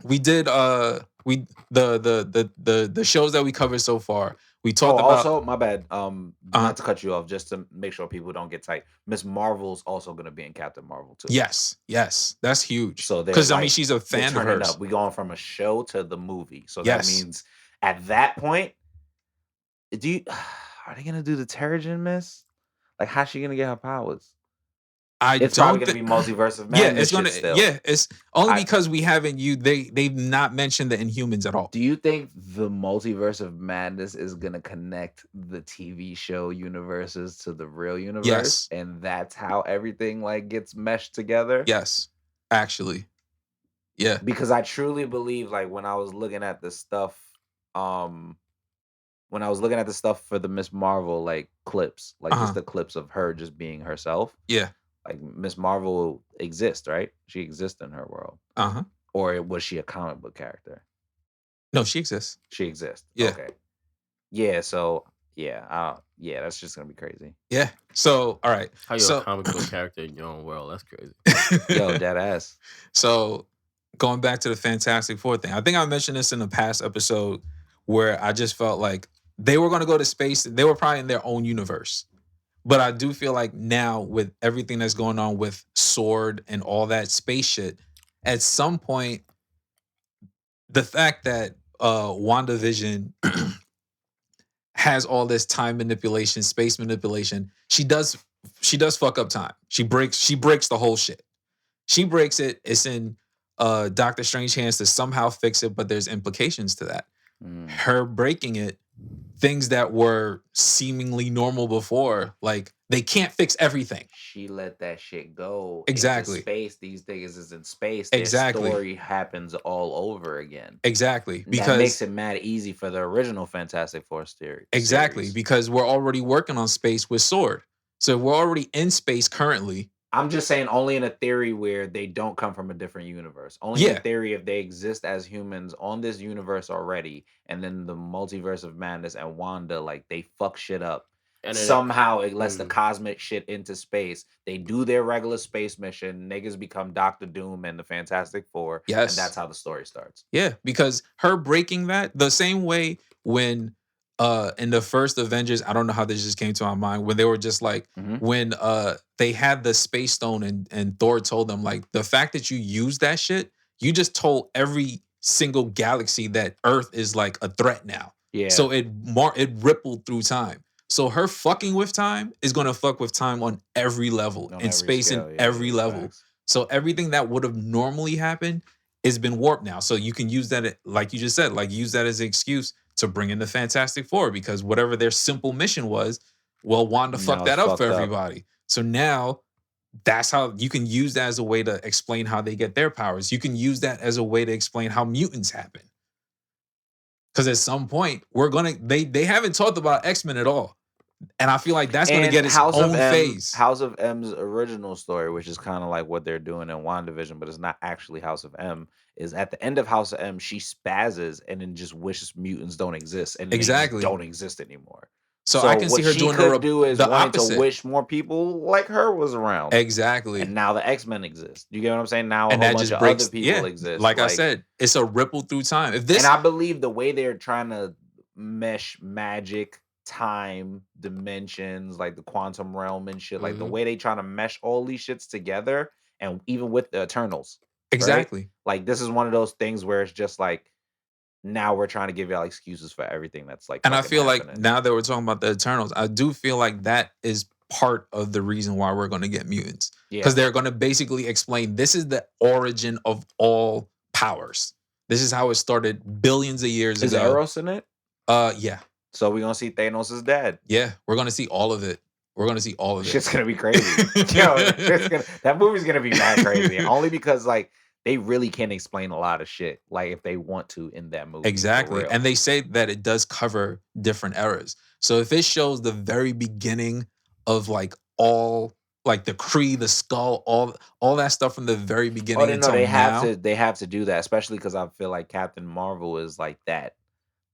we did the shows that we covered so far. We talked about. Also, my bad. Not to cut you off, just to make sure people don't get tight. Miss Marvel's also going to be in Captain Marvel too. Yes, that's huge. So because I mean, she's a fan of hers. We're going from a show to the movie, so that means at that point, are they going to do the Terrigen Miss? Like, how's she going to get her powers? It's probably going to be Multiverse of Madness. Yeah, it's going to. Yeah, it's only because we haven't. They've not mentioned the Inhumans at all. Do you think the Multiverse of Madness is going to connect the TV show universes to the real universe? Yes, and that's how everything like gets meshed together. Yes, actually, yeah. Because I truly believe, like when I was looking at the stuff, for the Miss Marvel like clips, like just the clips of her just being herself. Yeah. Like Miss Marvel exists, right? She exists in her world. Or was she a comic book character? No, she exists. She exists. Yeah. Okay. Yeah. So that's just gonna be crazy. Yeah. So all right. How you a comic book character in your own world? That's crazy. Yo, dead ass. So going back to the Fantastic Four thing, I think I mentioned this in a past episode where I just felt like they were going to go to space. They were probably in their own universe. But I do feel like now with everything that's going on with Sword and all that space shit, at some point, the fact that WandaVision has all this time manipulation, space manipulation. She does fuck up time. She breaks the whole shit. She breaks it. It's in Doctor Strange hands to somehow fix it, but there's implications to that. Her breaking it, things that were seemingly normal before, like they can't fix everything. She let that shit go. Exactly. Into space. These things is in space. Exactly. Their story happens all over again. Exactly. Because that makes it mad easy for the original Fantastic Four series. Exactly. Because we're already working on space with Sword. So we're already in space currently. I'm just saying only in a theory where they don't come from a different universe. Only in a theory if they exist as humans on this universe already, and then the multiverse of madness and Wanda, like, they fuck shit up. And somehow it lets the cosmic shit into space. They do their regular space mission. Niggas become Doctor Doom and the Fantastic Four. Yes. And that's how the story starts. Yeah, because her breaking that, the same way when in the first Avengers, I don't know how this just came to my mind, when they were just like, when they had the space stone and Thor told them, like, the fact that you use that shit, you just told every single galaxy that Earth is like a threat now. Yeah. So it rippled through time. So her fucking with time is gonna fuck with time on every level, in space, in every level. Facts. So everything that would have normally happened has been warped now. So you can use that, like you just said, like use that as an excuse to bring in the Fantastic Four, because whatever their simple mission was, well, Wanda fucked that up for everybody. So now that's how you can use that as a way to explain how they get their powers. You can use that as a way to explain how mutants happen. Because at some point, they haven't talked about X-Men at all. And I feel like that's going to get its own phase. House of M's original story, which is kind of like what they're doing in WandaVision, but it's not actually House of M, is at the end of House of M, she spazzes and then just wishes mutants don't exist. And they just don't exist anymore. So I can see her doing the opposite. To wish more people like her was around. Exactly. And now the X-Men exist. You get what I'm saying? Now a whole bunch of other people exist. Like I said, it's a ripple through time. And I believe the way they're trying to mesh magic, time, dimensions, like the quantum realm and shit, like the way they try to mesh all these shits together, and even with the Eternals. Exactly. Right? Like this is one of those things where it's just like, now we're trying to give y'all excuses for everything that's like. And I feel like now that we're talking about the Eternals, I do feel like that is part of the reason why we're going to get mutants. Because they're going to basically explain this is the origin of all powers. This is how it started billions of years ago. Is Eros in it? Yeah. So we're gonna see Thanos' dad. Yeah, we're gonna see all of it. We're gonna see all of it. Shit's gonna be crazy. That movie's gonna be mad crazy. Only because like they really can't explain a lot of shit, like if they want to in that movie. Exactly. And they say that it does cover different eras. So if it shows the very beginning of like all like the Kree, the Skull, all that stuff from the very beginning. Oh, no, they have to do that, especially because I feel like Captain Marvel is like that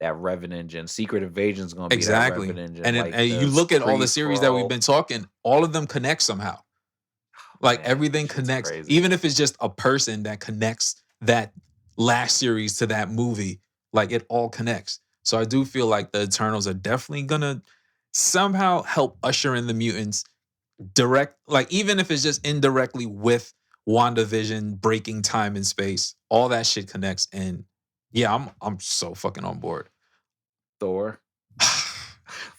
Revenant engine. Secret Invasion is going to be that Revenant engine. And, like and you look at all the series that we've been talking, all of them connect somehow. Like everything connects, crazy. Even if it's just a person that connects that last series to that movie, like it all connects. So I do feel like the Eternals are definitely going to somehow help usher in the mutants direct, like even if it's just indirectly with WandaVision breaking time and space, all that shit connects. And yeah, I'm so fucking on board. Thor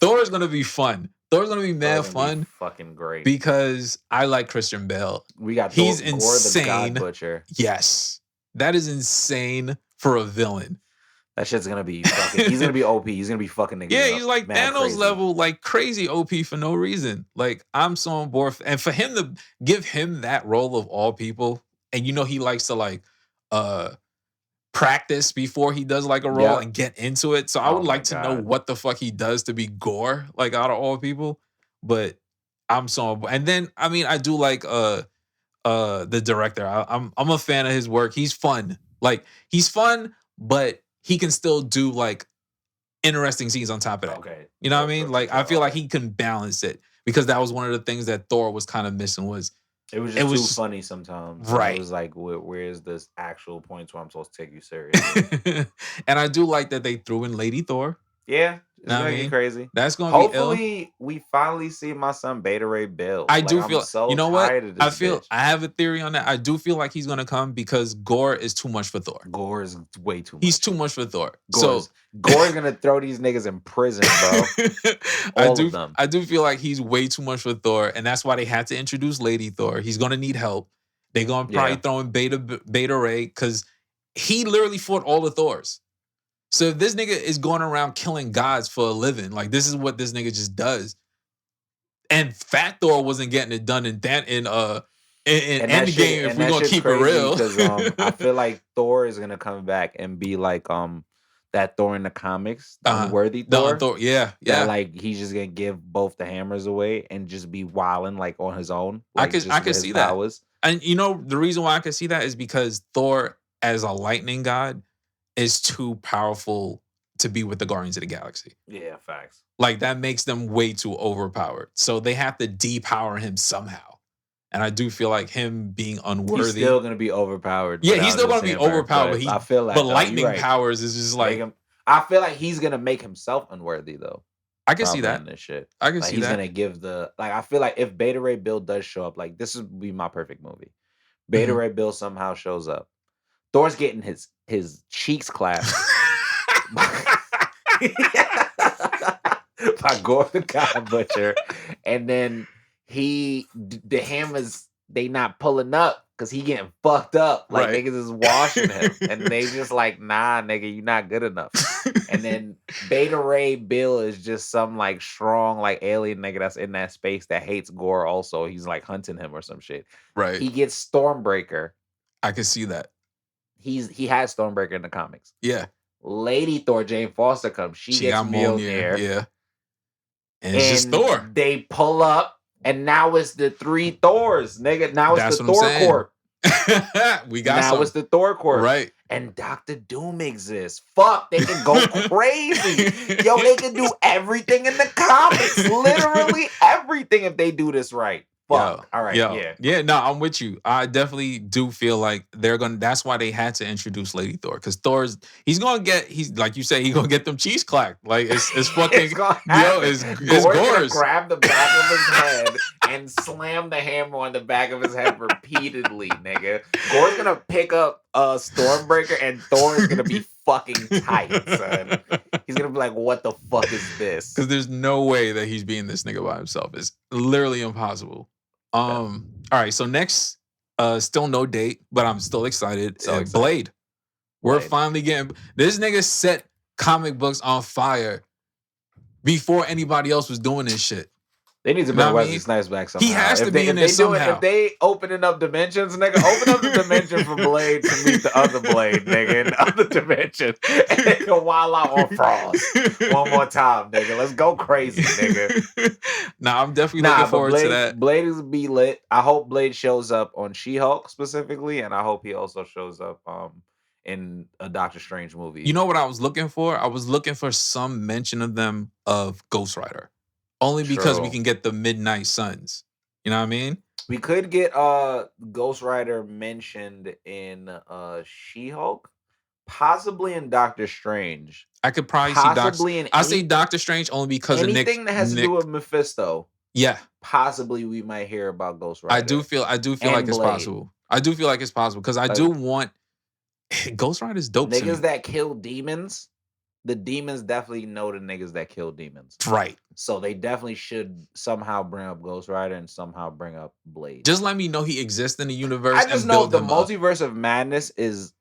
is gonna be fun. Thor's gonna be mad fun. Fucking great. Because I like Christian Bale. We got he's Gore, insane. The God Butcher. Yes. That is insane for a villain. That shit's gonna be fucking, he's gonna be OP. He's gonna be fucking niggas. Yeah, he's like Thanos crazy. Level, like crazy OP for no reason. Like I'm so on board. And for him to give him that role of all people, and you know he likes to like practice before he does like a role and get into it. So I would like to know what the fuck he does to be Gore, like out of all people. But I'm so, and then I mean I do like the director. I'm a fan of his work. He's fun. Like he's fun, but he can still do like interesting scenes on top of that. Okay. You know what I mean? Like I feel like he can balance it, because that was one of the things that Thor was kind of missing was it was just too funny sometimes. Right. It was like, where's this actual points where I'm supposed to take you seriously? And I do like that they threw in Lady Thor. Yeah. It's gonna get crazy. That's gonna be ill. Hopefully, we finally see my son Beta Ray Bill. I do feel. I'm so you know what? tired of this bitch. I have a theory on that. I do feel like he's gonna come because Gore is too much for Thor. Gore is way too much. He's too much for Thor. Gore's gonna throw these niggas in prison, bro. All of them. I do feel like he's way too much for Thor, and that's why they had to introduce Lady Thor. He's gonna need help. They're gonna probably throw in Beta Ray because he literally fought all the Thors. So if this nigga is going around killing gods for a living, like this is what this nigga just does. And Fat Thor wasn't getting it done in Endgame if we're gonna keep it real. Because I feel like Thor is gonna come back and be like that Thor in the comics, unworthy Thor. Yeah. That, like he's just gonna give both the hammers away and just be wilding like on his own. Like, I could see that. And you know the reason why I could see that is because Thor as a lightning god is too powerful to be with the Guardians of the Galaxy. Yeah, facts. Like that makes them way too overpowered. So they have to depower him somehow. And I do feel like him being unworthy. He's still gonna be overpowered. Yeah, he's still gonna be overpowered. I feel like lightning powers is just like I feel like he's gonna make himself unworthy though. I can see that. This shit. I can see he's that. Gonna give I feel like if Beta Ray Bill does show up, like this would be my perfect movie. Beta Ray Bill somehow shows up. Thor's getting his cheeks clapped by Gore the God Butcher, and then the hammers they not pulling up because he getting fucked up. Like niggas is washing him, and they just like, nah, nigga, you not good enough. And then Beta Ray Bill is just some like strong like alien nigga that's in that space that hates Gore. Also, he's like hunting him or some shit. Right. He gets Stormbreaker. I can see that. He has Stormbreaker in the comics. Yeah. Lady Thor, Jane Foster comes. She gets Mjolnir. Yeah. And it's just Thor. They pull up, and now it's the 3 Thors, nigga. Now it's the Thor Corp. We got it's the Thor Corp. Right. And Dr. Doom exists. Fuck, they can go crazy. Yo, they can do everything in the comics. Literally everything if they do this right. Fuck. All right. Yeah. No, I'm with you. I definitely do feel like that's why they had to introduce Lady Thor. Because he's like you say, he's gonna get them cheese clacked. Like it's fucking it's Gore's. Grab the back of his head and slam the hammer on the back of his head repeatedly, nigga. Gore's gonna pick up Stormbreaker and Thor is gonna be fucking tight, son. He's gonna be like, what the fuck is this? Because there's no way that he's being this nigga by himself. It's literally impossible. All right, so next, still no date, but I'm still excited. Blade. We're finally getting this nigga set comic books on fire before anybody else was doing this shit. They need to bring Wesley Snipes back somehow. He has to be in there somehow. If they opening up dimensions, nigga, open up the dimension for Blade to meet the other Blade, nigga, in the other dimension. And they can wild out on Frost. One more time, nigga. Let's go crazy, nigga. Nah, I'm definitely looking forward to that. Blade is be lit. I hope Blade shows up on She-Hulk specifically, and I hope he also shows up in a Doctor Strange movie. You know what I was looking for? I was looking for some mention of Ghost Rider. Only because we can get the Midnight Suns. You know what I mean? We could get Ghost Rider mentioned in She-Hulk, possibly in Doctor Strange. I could probably see I say Doctor Strange only because anything of that has to do with Mephisto. Yeah. Possibly we might hear about Ghost Rider. I do feel like it's possible. I do feel like it's possible because I do want Ghost Rider's dope. Niggas that kill demons. The demons definitely know the niggas that kill demons. Right. So they definitely should somehow bring up Ghost Rider and somehow bring up Blade. Just let me know he exists in the universe. I just know the multiverse of madness is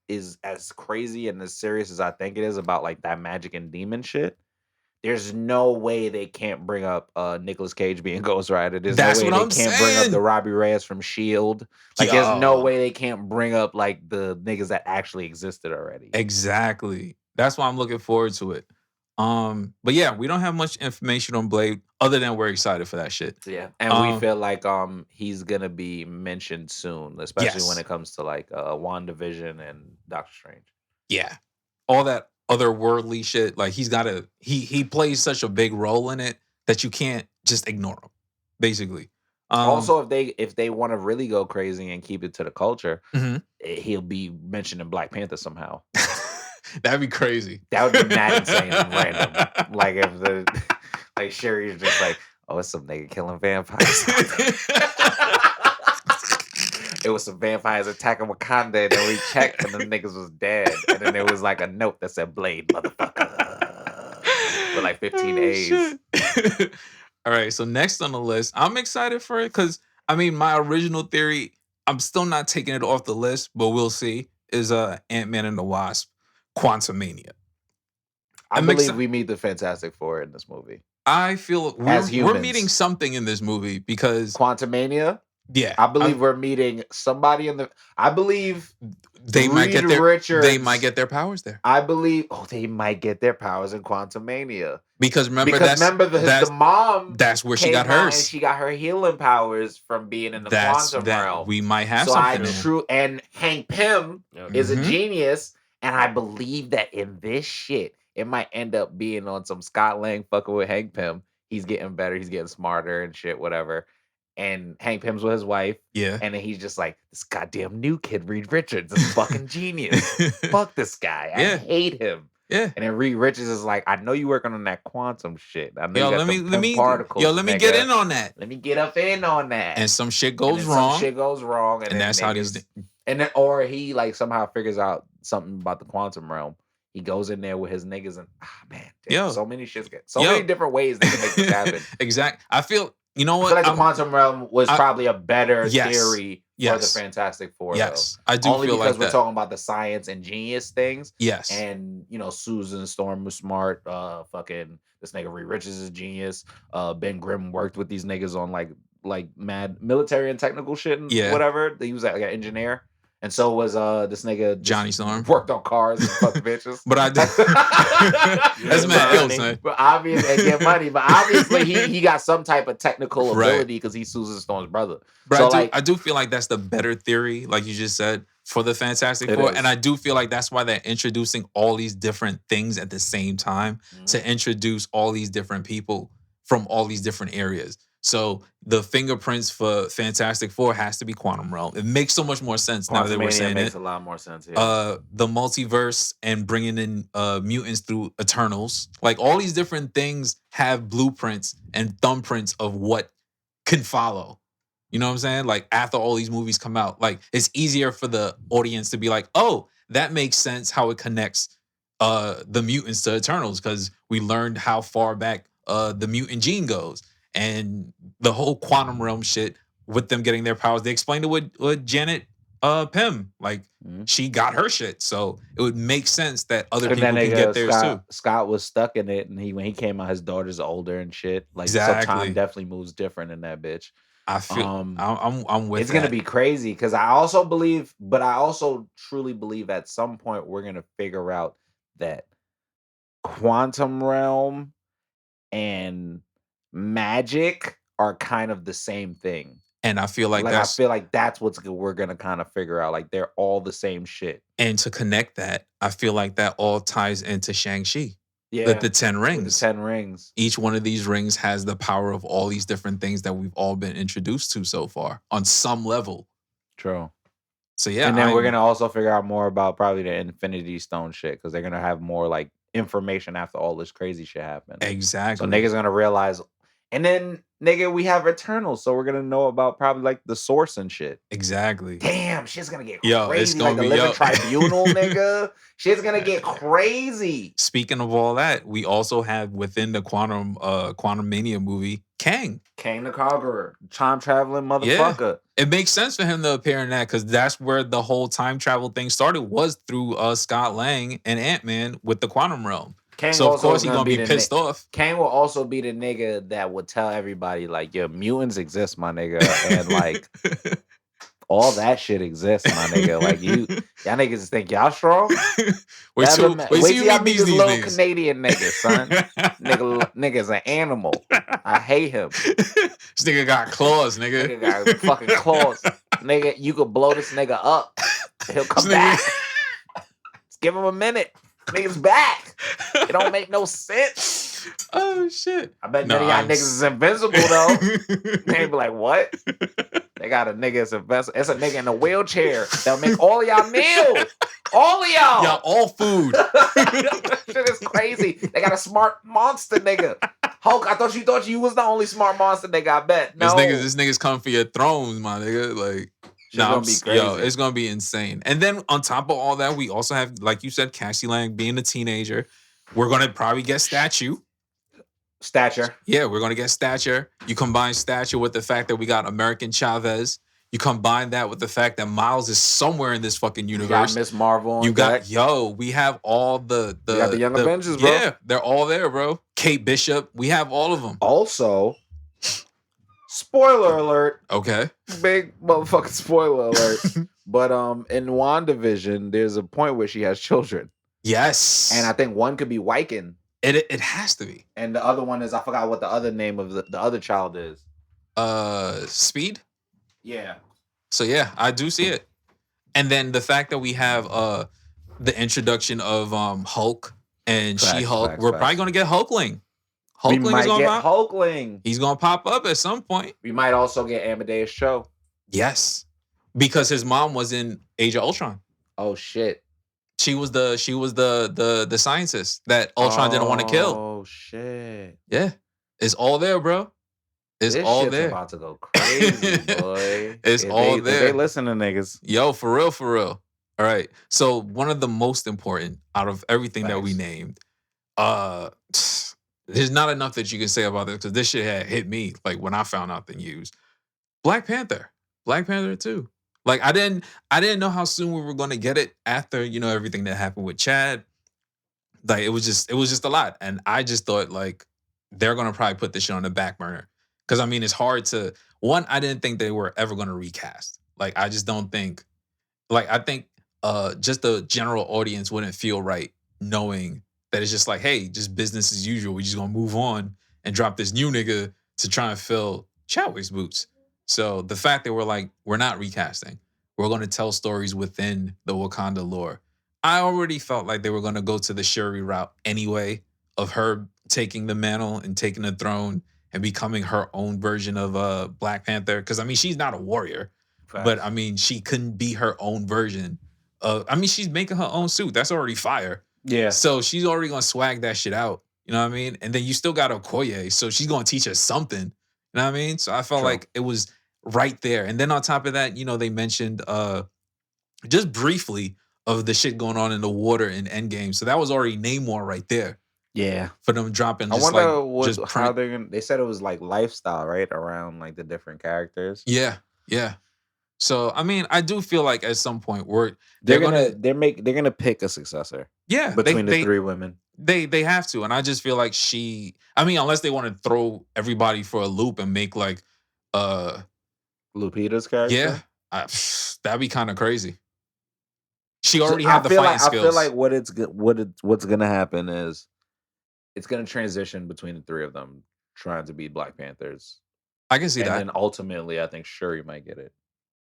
as crazy and as serious as I think it is about like that magic and demon shit. There's no way they can't bring up Nicolas Cage being Ghost Rider. There's no way they can't bring up the Robbie Reyes from S.H.I.E.L.D. Like there's no way they can't bring up like the niggas that actually existed already. Exactly. That's why I'm looking forward to it. But yeah, we don't have much information on Blade other than we're excited for that shit. Yeah. And we feel like he's gonna be mentioned soon, especially when it comes to like WandaVision and Doctor Strange. Yeah. All that otherworldly shit. Like he plays such a big role in it that you can't just ignore him, basically. Also, if they want to really go crazy and keep it to the culture, he'll be mentioned in Black Panther somehow. That'd be crazy. That would be mad insane and random. Like if Sherry's just like, oh, it's some nigga killing vampires. It was some vampires attacking Wakanda, and then we checked, and the niggas was dead. And then there was like a note that said "Blade, motherfucker," for like 15 A's. All right, so next on the list, I'm excited for it because I mean, my original theory, I'm still not taking it off the list, but we'll see. Is Ant-Man and the Wasp, Quantumania. I believe we meet the Fantastic Four in this movie. I feel we're meeting something in this movie because Quantumania. Yeah, I believe we're meeting somebody in the. I believe they might get their Richards, they might get their powers there. I believe. Oh, they might get their powers in Quantumania because the mom. That's where she got hers. And she got her healing powers from being in the quantum realm. We might have so something. And Hank Pym is a genius, and I believe that in this shit, it might end up being on some Scott Lang fucking with Hank Pym. He's getting better. He's getting smarter and shit, whatever. And Hank Pym's with his wife. Yeah. And then he's just like, this goddamn new kid, Reed Richards, is fucking genius. Fuck this guy. I hate him. Yeah. And then Reed Richards is like, I know you working on that quantum shit. I know let me particles. Let me get in on that. Let me get up in on that. And some shit goes wrong. Some shit goes wrong. And that's how these. And then, or he like somehow figures out something about the quantum realm. He goes in there with his niggas and man, so many shits many different ways they can make this happen. Exactly. I feel. You know what? I feel like the quantum realm was probably a better theory for the Fantastic Four. Yes, though. I do Only feel because like we're talking about the science and genius things. Yes, and Susan Storm was smart. Fucking this nigga Reed Richards is genius. Ben Grimm worked with these niggas on like mad military and technical shit and whatever. He was like an engineer. And so was this nigga Johnny Storm. Worked on cars and fucked bitches. But I did. That's mad ill, son. But obviously, and get money. But obviously, he got some type of technical ability because he's Susan Storm's brother. But so I do feel like that's the better theory, like you just said, for the Fantastic Four. And I do feel like that's why they're introducing all these different things at the same time to introduce all these different people from all these different areas. So the fingerprints for Fantastic Four has to be quantum realm. It makes so much more sense now that we're saying it. Makes a lot more sense. Yeah. The multiverse and bringing in mutants through Eternals, like all these different things have blueprints and thumbprints of what can follow. You know what I'm saying? Like after all these movies come out, like it's easier for the audience to be like, oh, that makes sense how it connects the mutants to Eternals because we learned how far back the mutant gene goes. And the whole quantum realm shit with them getting their powers, they explained it with Janet Pym. Like she got her shit, so it would make sense that other people can get theirs too. Scott was stuck in it, and when he came out, his daughter's older and shit. Like so time definitely moves different in that bitch. I feel I'm with. It's gonna be crazy because I also truly believe at some point we're gonna figure out that quantum realm and magic are kind of the same thing. And I feel like that's what we're gonna kind of figure out. Like they're all the same shit. And to connect that, I feel like that all ties into Shang-Chi. Yeah, the 10 rings. The 10 rings. Each one of these rings has the power of all these different things that we've all been introduced to so far on some level. True. So yeah, and then we're gonna also figure out more about probably the Infinity Stone shit because they're gonna have more like information after all this crazy shit happened. Exactly. So niggas gonna realize. And then, nigga, we have Eternals, so we're gonna know about probably like the source and shit. Exactly. Damn, shit's gonna get crazy. It's gonna like the Living Tribunal, nigga. Shit's gonna get crazy. Speaking of all that, we also have within the Quantum Mania movie, Kang the Conqueror, time traveling motherfucker. Yeah. It makes sense for him to appear in that because that's where the whole time travel thing started. Was through Scott Lang and Ant-Man with the quantum realm. Kang so of course he's gonna be pissed off. Kang will also be the nigga that would tell everybody like, "Yo, mutants exist, my nigga," and like all that shit exists, my nigga. Like y'all niggas think y'all strong. wait till y'all meet this little Canadian nigga, son. Nigga's an animal. I hate him. This nigga got claws, nigga. Nigga got fucking claws, nigga. You could blow this nigga up. He'll come back. Just give him a minute. Niggas back. It don't make no sense. Oh shit. I bet none of y'all niggas is invincible though. They be like, what? They got a nigga that's invincible. It's a nigga in a wheelchair that'll make all of y'all kneel. All of y'all. Yeah, all food. That shit is crazy. They got a smart monster nigga. Hulk, I thought you was the only smart monster nigga. I bet. No. This nigga's coming for your thrones, my nigga. Like, gonna be crazy. Yo, it's gonna be insane. And then on top of all that, we also have, like you said, Cassie Lang being a teenager. We're gonna probably get Stature. Yeah, we're gonna get Stature. You combine Stature with the fact that we got American Chavez. You combine that with the fact that Miles is somewhere in this fucking universe. You got Miss Marvel. We have all the we got the Young Avengers, bro. Yeah, they're all there, bro. Kate Bishop. We have all of them. Also, spoiler alert. Okay. Big motherfucking spoiler alert. But in WandaVision, there's a point where she has children. Yes. And I think one could be Wiccan. It has to be. And the other one is, I forgot what the other name of the other child is. Speed? Yeah. So yeah, I do see it. And then the fact that we have the introduction of Hulk and She-Hulk, we're probably gonna get Hulkling. Hulkling. He's gonna pop up at some point. We might also get Amadeus Cho. Yes. Because his mom was in Age of Ultron. Oh shit. She was the scientist that Ultron didn't want to kill. Oh shit. Yeah. It's all there, bro. It's this all shit's there. About to go crazy, boy. It's all there. They listen to niggas. Yo, for real, for real. All right. So one of the most important out of everything that we named, there's not enough that you can say about this because this shit had hit me like when I found out the news. Black Panther 2. Like I didn't know how soon we were gonna get it after, everything that happened with Chad. Like it was just a lot. And I just thought like they're gonna probably put this shit on the back burner. Cause I mean it's hard to I didn't think they were ever gonna recast. Like I just don't think I think just the general audience wouldn't feel right knowing that it's just like, hey, just business as usual. We just gonna move on and drop this new nigga to try and fill Chadwick's boots. So the fact that we're not recasting, we're going to tell stories within the Wakanda lore. I already felt like they were going to go to the Shuri route anyway, of her taking the mantle and taking the throne and becoming her own version of Black Panther. Because I mean, she's not a warrior, but I mean, she couldn't be her own version of. I mean, she's making her own suit. That's already fire. Yeah. So she's already going to swag that shit out. You know what I mean? And then you still got Okoye, so she's going to teach us something. You know what I mean? So I felt like it was right there. And then on top of that, they mentioned just briefly of the shit going on in the water in Endgame. So that was already Namor right there. Yeah. For them dropping. I wonder how they're gonna. They said it was like lifestyle, right? Around like the different characters. Yeah. Yeah. So I mean, I do feel like at some point they're gonna pick a successor. Yeah. Between the three women. They have to. And I just feel like unless they want to throw everybody for a loop and make like Lupita's character? Yeah. That'd be kind of crazy. She already had the fighting skills. I feel like what's gonna happen is it's gonna transition between the three of them trying to be Black Panthers. I can see that. And then ultimately I think Shuri might get it.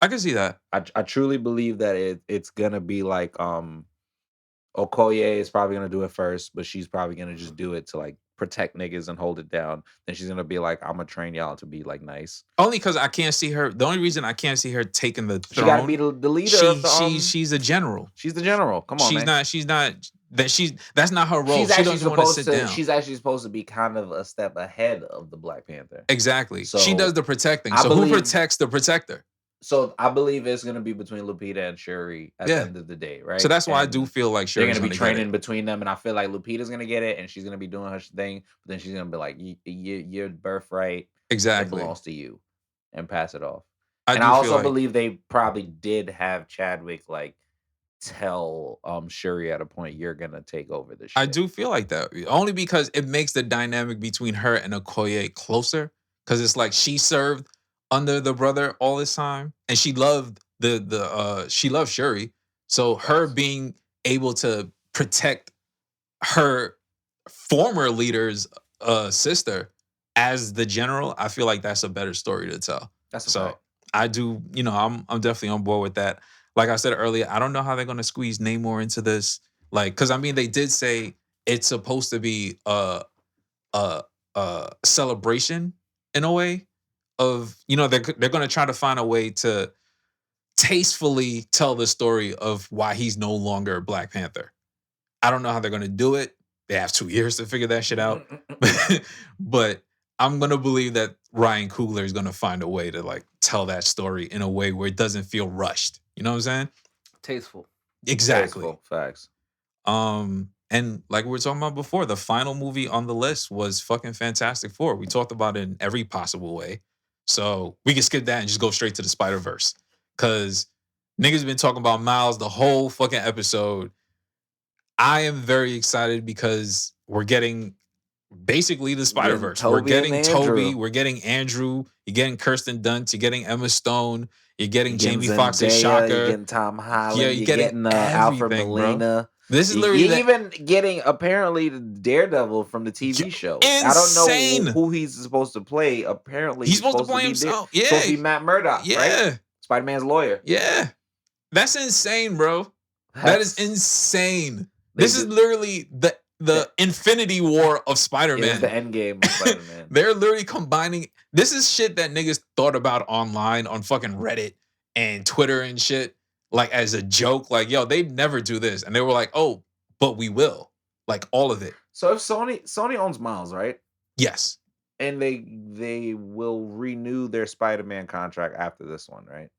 I can see that. I truly believe that it's gonna be like Okoye is probably gonna do it first, but she's probably gonna just do it to like protect niggas and hold it down. Then she's gonna be like, I'm gonna train y'all to be like nice. Only because I can't see her. The only reason I can't see her taking the throne. She gotta be the leader. She's a general. She's the general. Come on, that's not her role. She doesn't want to sit down. She's actually supposed to be kind of a step ahead of the Black Panther. Exactly. So she does the protecting. So who protects the protector? So I believe it's gonna be between Lupita and Shuri at the end of the day, right? So that's why I do feel like Shuri's they're gonna be training between them, and I feel like Lupita's gonna get it, and she's gonna be doing her thing. But then she's gonna be like, "Your birthright exactly belongs to you," and pass it off. I also believe they probably did have Chadwick like tell Shuri at a point, "You're gonna take over this." I do feel like that only because it makes the dynamic between her and Okoye closer. Because it's like she served under the brother all this time, and she loved she loved Shuri. So her being able to protect her former leader's sister as the general, I feel like that's a better story to tell. That's so I do, I'm definitely on board with that. Like I said earlier, I don't know how they're gonna squeeze Namor into this. Like, because I mean, they did say it's supposed to be a celebration in a way of, they're going to try to find a way to tastefully tell the story of why he's no longer Black Panther. I don't know how they're going to do it. They have 2 years to figure that shit out. But I'm going to believe that Ryan Coogler is going to find a way to like tell that story in a way where it doesn't feel rushed. You know what I'm saying? Tasteful. Exactly. Tasteful. Facts. And like we were talking about before, the final movie on the list was fucking Fantastic Four. We talked about it in every possible way. So we can skip that and just go straight to the Spider-Verse. Because niggas been talking about Miles the whole fucking episode. I am very excited because we're getting basically the Spider-Verse. We're getting Toby. We're getting Andrew. You're getting Kirsten Dunst. You're getting Emma Stone. You're getting Jamie Foxx as Shocker. You're getting Tom Holland. Yeah, you're getting Alfred Molina. Bro. This is literally even getting apparently the Daredevil from the TV show. Insane. I don't know who he's supposed to play. Apparently he's supposed to play himself. Yeah, supposed to be Matt Murdock. Yeah, right? Spider-Man's lawyer. Yeah, that's insane, bro. That is insane. This is literally the Infinity War of Spider-Man. It's the end game of Spider-Man. They're literally combining. This is shit that niggas thought about online on fucking Reddit and Twitter and shit. Like as a joke, like, yo, they'd never do this. And they were like, oh, but we will. Like all of it. So if Sony owns Miles, right? Yes. And they will renew their Spider-Man contract after this one, right?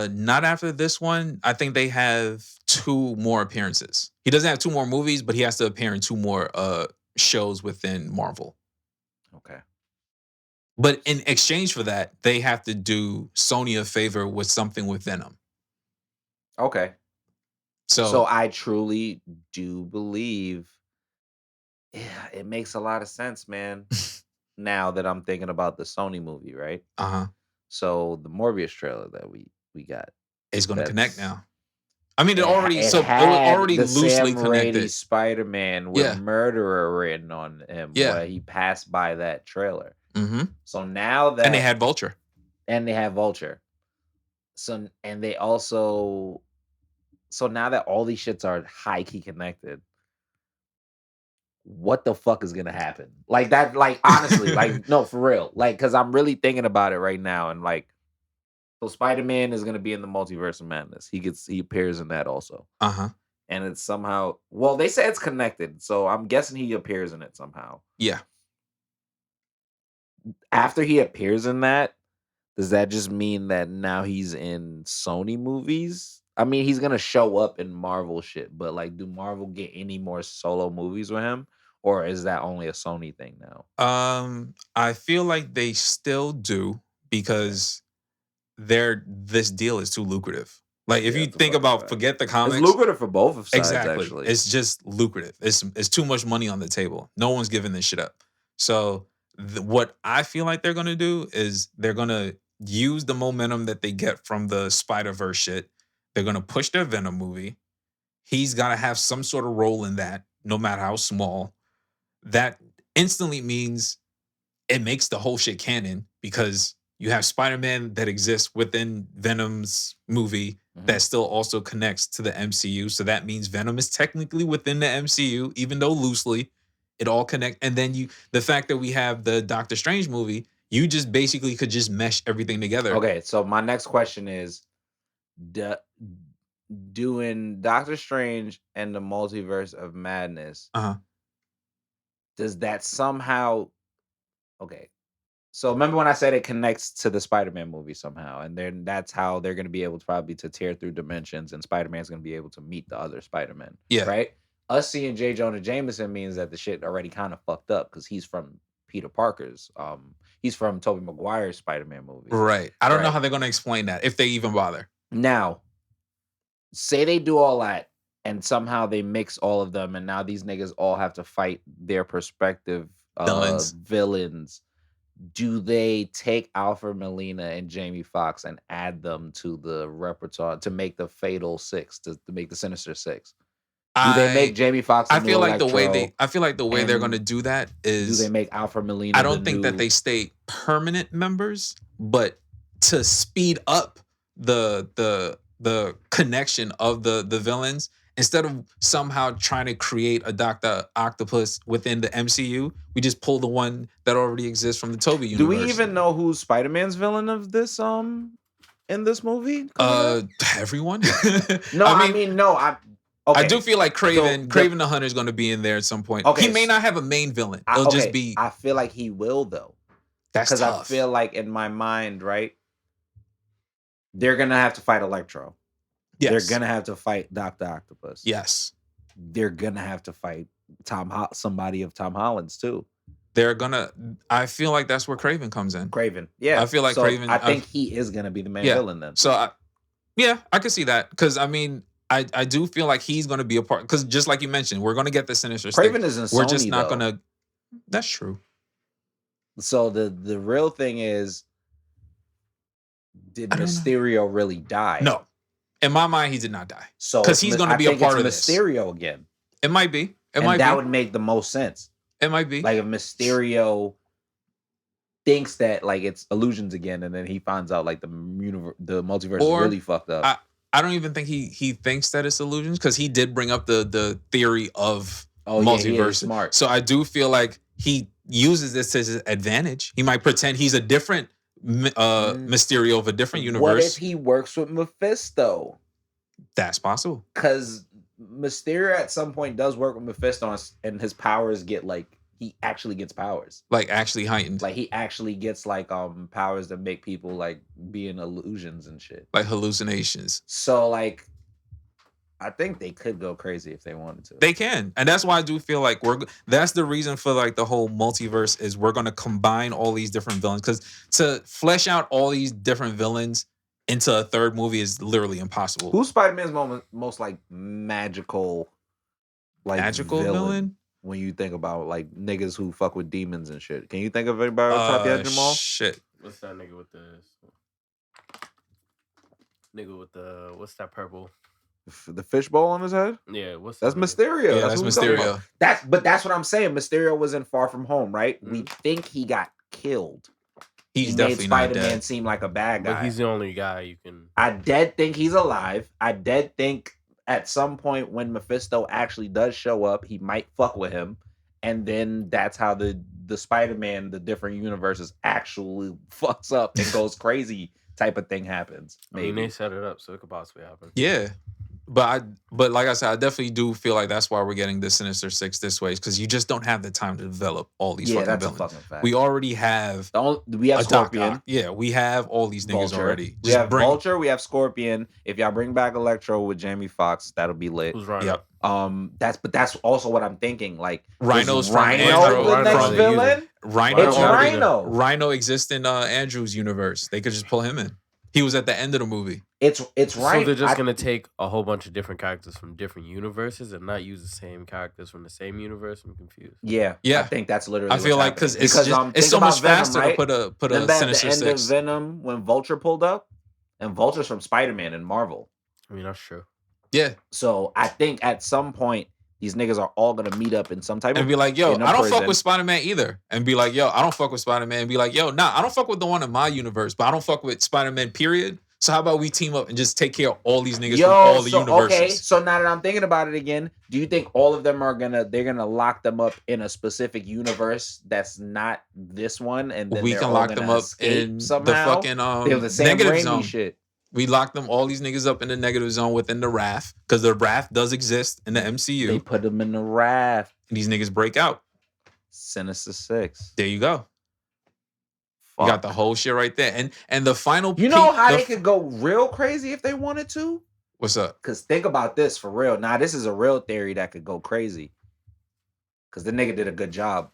Not after this one. I think they have 2 more appearances. He doesn't have 2 more movies, but he has to appear in 2 more shows within Marvel. Okay. But in exchange for that, they have to do Sony a favor with something with Venom. Okay. So I truly do believe, yeah, it makes a lot of sense, man. Now that I'm thinking about the Sony movie, right? So the Morbius trailer that we got is going to connect now. I mean, it was already loosely Sam connected. Raimi Spider-Man with Murderer written on him. Yeah, where he passed by that trailer. Mm-hmm. So now that and they had Vulture. So and they also. So now that all these shits are high key connected, what the fuck is gonna happen? Like that, like honestly, like no, for real. Like, cause I'm really thinking about it right now, and like, so Spider-Man is gonna be in the Multiverse of Madness. He appears in that also. And it's somehow, well, they say it's connected, so I'm guessing he appears in it somehow. Yeah. After he appears in that, does that just mean that now he's in Sony movies? I mean, he's gonna show up in Marvel shit, but like, do Marvel get any more solo movies with him, or is that only a Sony thing now? I feel like they still do because this deal is too lucrative. Like, if you think about, forget the comics, it's lucrative for both of sides. Exactly, actually. It's just lucrative. It's too much money on the table. No one's giving this shit up. So what I feel like they're gonna do is they're gonna use the momentum that they get from the Spider-Verse shit. They're going to push their Venom movie. He's got to have some sort of role in that, no matter how small. That instantly means it makes the whole shit canon because you have Spider-Man that exists within Venom's movie that still also connects to the MCU. So that means Venom is technically within the MCU, even though loosely it all connects. And then the fact that we have the Doctor Strange movie, you just basically could just mesh everything together. Okay, so my next question is, doing Doctor Strange and the Multiverse of Madness, does that somehow, okay, so remember when I said it connects to the Spider-Man movie somehow, and then that's how they're going to be able to probably to tear through dimensions, and Spider-Man's going to be able to meet the other Spider-Man, right? Us seeing J. Jonah Jameson means that the shit already kind of fucked up because he's from Peter Parker's, he's from Tobey Maguire's Spider-Man movie, right? I don't know how they're going to explain that, if they even bother. Now, say they do all that and somehow they mix all of them, and now these niggas all have to fight their prospective villains. Do they take Alfred Molina and Jamie Foxx and add them to the repertoire to make the Fatal Six, to make the Sinister Six? Do they make Jamie Foxx? I feel like the way they're going to do that is, do they make Alfred Molina? I don't think that they stay permanent members, but to speed up the connection of the villains, instead of somehow trying to create a Dr. Octopus within the MCU, we just pull the one that already exists from the Tobey universe. Do we even know who's Spider-Man's villain of this in this movie? Everyone. No, I mean no. Okay. I do feel like Kraven the Hunter is going to be in there at some point. Okay, he may not have a main villain. It'll just be. I feel like he will though. That's tough. Because I feel like in my mind, right, they're gonna have to fight Electro. Yes. They're gonna have to fight Dr. Octopus. Yes. They're gonna have to fight somebody of Tom Holland's too. I feel like that's where Kraven comes in. Kraven, yeah. I feel like Kraven. I think he is gonna be the main villain then. So, I can see that because I mean. I do feel like he's going to be a part because just like you mentioned, we're going to get the Sinister Six. Kraven isn't Sony, we're just not going to. That's true. So the real thing is, did Mysterio really die? No, in my mind, he did not die. So because he's going to be a part of this. Mysterio again. It might be. That would make the most sense. It might be like if Mysterio thinks that like it's illusions again, and then he finds out like the multiverse is really fucked up. I don't even think he thinks that it's illusions because he did bring up the theory of multiverse. Smart. So I do feel like he uses this to his advantage. He might pretend he's a different Mysterio of a different universe. What if he works with Mephisto? That's possible. Because Mysterio at some point does work with Mephisto, and his powers get like he actually gets powers, like actually heightened. Like he actually gets like powers that make people like be in illusions and shit, like hallucinations. So like, I think they could go crazy if they wanted to. They can, and that's why I do feel like that's the reason for like the whole multiverse is we're going to combine all these different villains because to flesh out all these different villains into a third movie is literally impossible. Who's Spider-Man's most like magical villain? When you think about like niggas who fuck with demons and shit, can you think of anybody on top of your head, Jamal? Shit. What's that nigga with what's that purple? The fishbowl on his head? Yeah, that's Mysterio. Yeah, that's Mysterio. That's what I'm saying. Mysterio was in Far From Home, right? Mm-hmm. We think he got killed. He definitely made Spider-Man seem like a bad guy. But he's the only guy you can. I dead think he's alive. I dead think at some point when Mephisto actually does show up, he might fuck with him, and then that's how the Spider-Man, the different universes actually fucks up and goes crazy type of thing happens. Maybe. I mean, they set it up so it could possibly happen. Yeah. But like I said, I definitely do feel like that's why we're getting the Sinister Six this way, because you just don't have the time to develop all these fucking villains. A fucking fact. We already have. We have Scorpion. Yeah, we have all these niggas already. We have Vulture. We have Scorpion. If y'all bring back Electro with Jamie Foxx, that'll be lit. Who's Rhino? Yep. That's also what I'm thinking. Like Rhino's Rhino the next villain. Rhino exists in Andrew's universe. They could just pull him in. He was at the end of the movie. It's right. So they're just gonna take a whole bunch of different characters from different universes and not use the same characters from the same universe. I'm confused. Yeah. I think that's literally. I feel like because it's so much faster to put a Sinister Six. The end of Venom when Vulture pulled up, and Vulture's from Spider-Man and Marvel. I mean that's true. Yeah. So I think at some point these niggas are all gonna meet up in some type and be like, yo, I don't fuck with Spider-Man either. And be like, yo, I don't fuck with Spider-Man. And be like, yo, nah, I don't fuck with the one in my universe, but I don't fuck with Spider-Man, period. So how about we team up and just take care of all these niggas from all the universes? Okay, so now that I'm thinking about it again, do you think all of them they're gonna lock them up in a specific universe that's not this one, and then we can lock them up in somehow? The fucking the same negative zone shit. We lock them all these niggas up in the negative zone within the Wrath, because the Wrath does exist in the MCU. They put them in the Wrath. And these niggas break out. Sinister Six. There you go. You got the whole shit right there. And the final You know how they could go real crazy if they wanted to? What's up? Because think about this for real. Now, this is a real theory that could go crazy. Because the nigga did a good job.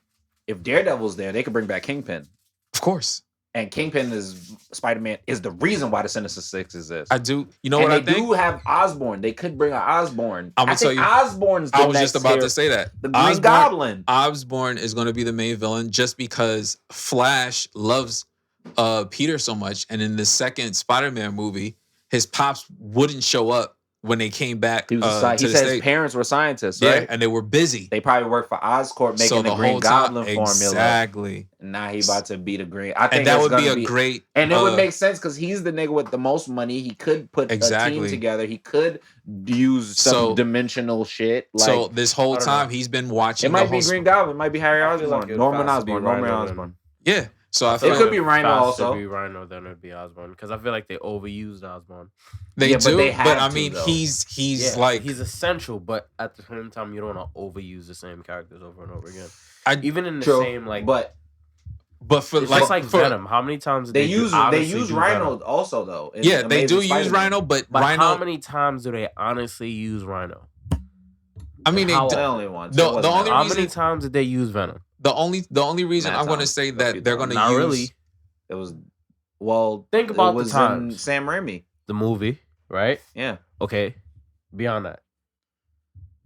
If Daredevil's there, they could bring back Kingpin. Of course. And Kingpin is Spider-Man is the reason why the Sinister Six exists. I do. You know what I think? They do have Osborn. They could bring an Osborn. I'm gonna tell you. Osborn's the I was just about to say that. The Green Goblin. Osborn is going to be the main villain just because Flash loves Peter so much. And in the second Spider-Man movie, his pops wouldn't show up when they came back. He said his parents were scientists, right? Yeah, and they were busy. They probably worked for Oscorp making the Green Goblin formula. Exactly. And now he about to be the Green. I think and that would be a great. And it would make sense because he's the nigga with the most money. He could put a team together. He could use some dimensional shit. Like, so this whole time he's been watching. It might be Green Goblin. It might be Harry Osborn. Norman Osborn. Yeah. So I feel feel it could be Rhino also. It would be Rhino, then it'd be Osborn, because I feel like they overused Osborn. They do, but I mean, he's like he's essential, but at the same time, you don't want to overuse the same characters over and over again. Even in the same like, but for it's like Venom. How many times did they use Rhino Venom? Also though? Yeah, they do use Rhino, but Rhino. How many times do they honestly use Rhino? I mean, the only one. The only how reason, many times did they use Venom? The only reason I'm going to say that they're going to use. Not really. It was think about the times. Sam Raimi, the movie, right? Yeah. Okay. Beyond that,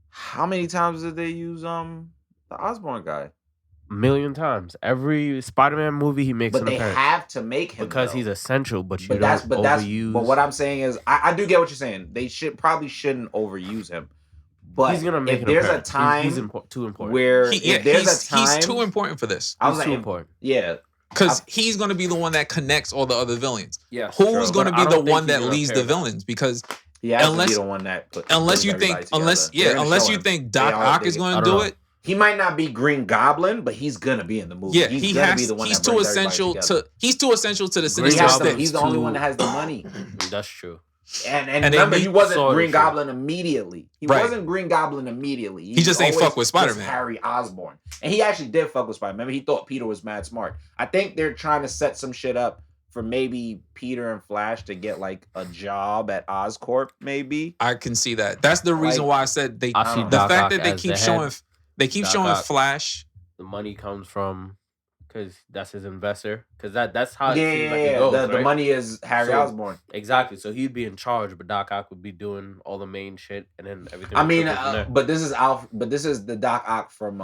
how many times did they use the Osborn guy? 1,000,000 times. Every Spider-Man movie he makes an appearance. But they have to make him because he's essential. But you don't overuse. But what I'm saying is, I do get what you're saying. They probably shouldn't overuse him. But he's gonna make if there's a time he's too important. Where he's too important for this. He's too important. Yeah. Because he's going to be the one that connects all the other villains. Yeah. Who's going to be the one that leads the villains? Because unless to be the one that unless you think Doc Ock is going to do it. He might not be Green Goblin, but he's gonna be in the movie. Yeah, he's too essential to the Sinister Six. He's the only one that has the money. That's true. And remember, he wasn't Green Goblin immediately. He wasn't Green Goblin immediately. He just ain't fuck with Spider-Man. Harry Osborn, and he actually did fuck with Spider-Man. Remember, he thought Peter was mad smart. I think they're trying to set some shit up for maybe Peter and Flash to get like a job at Oscorp. Maybe I can see that. That's the reason why I said the fact that they keep showing. They keep showing Flash. The money comes from, because that's his investor. Because that's how it seems like it goes, the money is Harry Osborn. Exactly. So he'd be in charge, but Doc Ock would be doing all the main shit, and then everything. I mean, but this is the Doc Ock from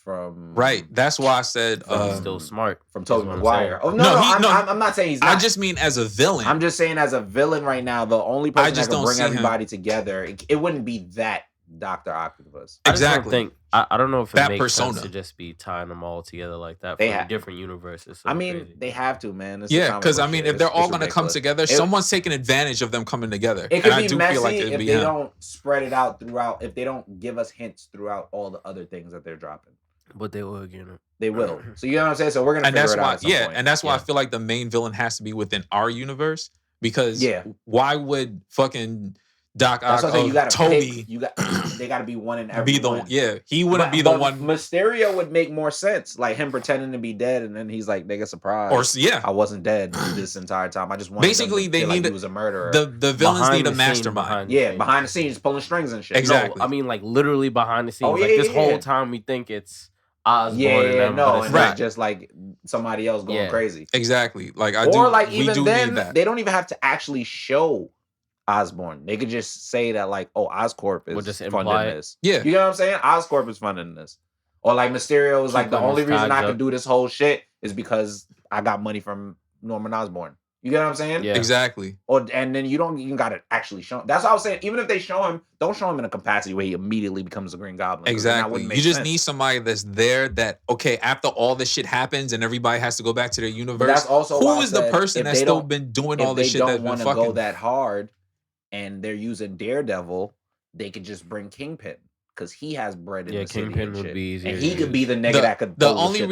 right. That's why I said still smart from Tobey Maguire. Oh no, I'm not saying he's not. I just mean as a villain. I'm just saying as a villain right now, the only person that can bring everybody together, it wouldn't be that Dr. Octopus. Exactly. I don't know if it that makes persona. sense to just be tying them all together like that from different universes. So I mean, they have to, man. Yeah, because I mean, if they're all going to come together, someone's taking advantage of them coming together. It could be messy if they don't spread it out throughout. If they don't give us hints throughout all the other things that they're dropping. But they will again. They will. So you know what I'm saying? So we're gonna figure it out. And that's why I feel like the main villain has to be within our universe. Because why would fucking Doc Ock Toby? They got to be one in every one. He wouldn't be the one. Mysterio would make more sense, like him pretending to be dead, and then he's like, "They get surprised." Or I wasn't dead this entire time. I just wanted basically they need he was a murderer. The villains need a mastermind. Behind the scenes, pulling strings and shit. Exactly. No, I mean, like literally behind the scenes. This whole time we think it's Osborn and them, and it's just like somebody else going crazy. Exactly. Like even then, they don't even have to actually show Osborn. They could just say that like, oh, Oscorp is funding this. Yeah. You know what I'm saying? Oscorp is funding this. Or like Mysterio is like, the only reason I could do this whole shit is because I got money from Norman Osborn. You get what I'm saying? Yeah. Exactly. And then you gotta actually show him. That's what I was saying. Even if they show him, don't show him in a capacity where he immediately becomes a Green Goblin. Exactly. You just need somebody that's there that, okay, after all this shit happens and everybody has to go back to their universe, but that's also who is the person that's still been doing all this shit that's been fucking? If they don't want to go that hard and they're using Daredevil, they could just bring Kingpin. Because he has bread in the city. Kingpin would be easier. And he could be the nigga that could. The only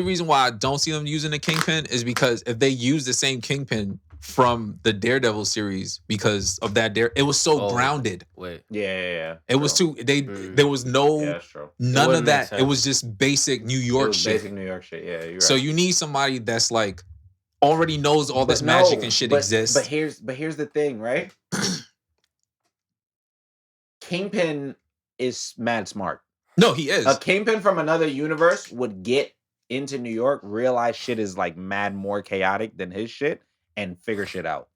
reason why I don't see them using the Kingpin is because if they use the same Kingpin from the Daredevil series, because of that it was so grounded. Yeah. It was too. There was no none of that. It was just basic New York shit. Basic New York shit. Yeah. You're right. So you need somebody that's like already knows all this magic and shit exists. But here's the thing, right? Kingpin is mad smart. No, he is. A Kingpin from another universe would get into New York, realize shit is like mad more chaotic than his shit, and figure shit out.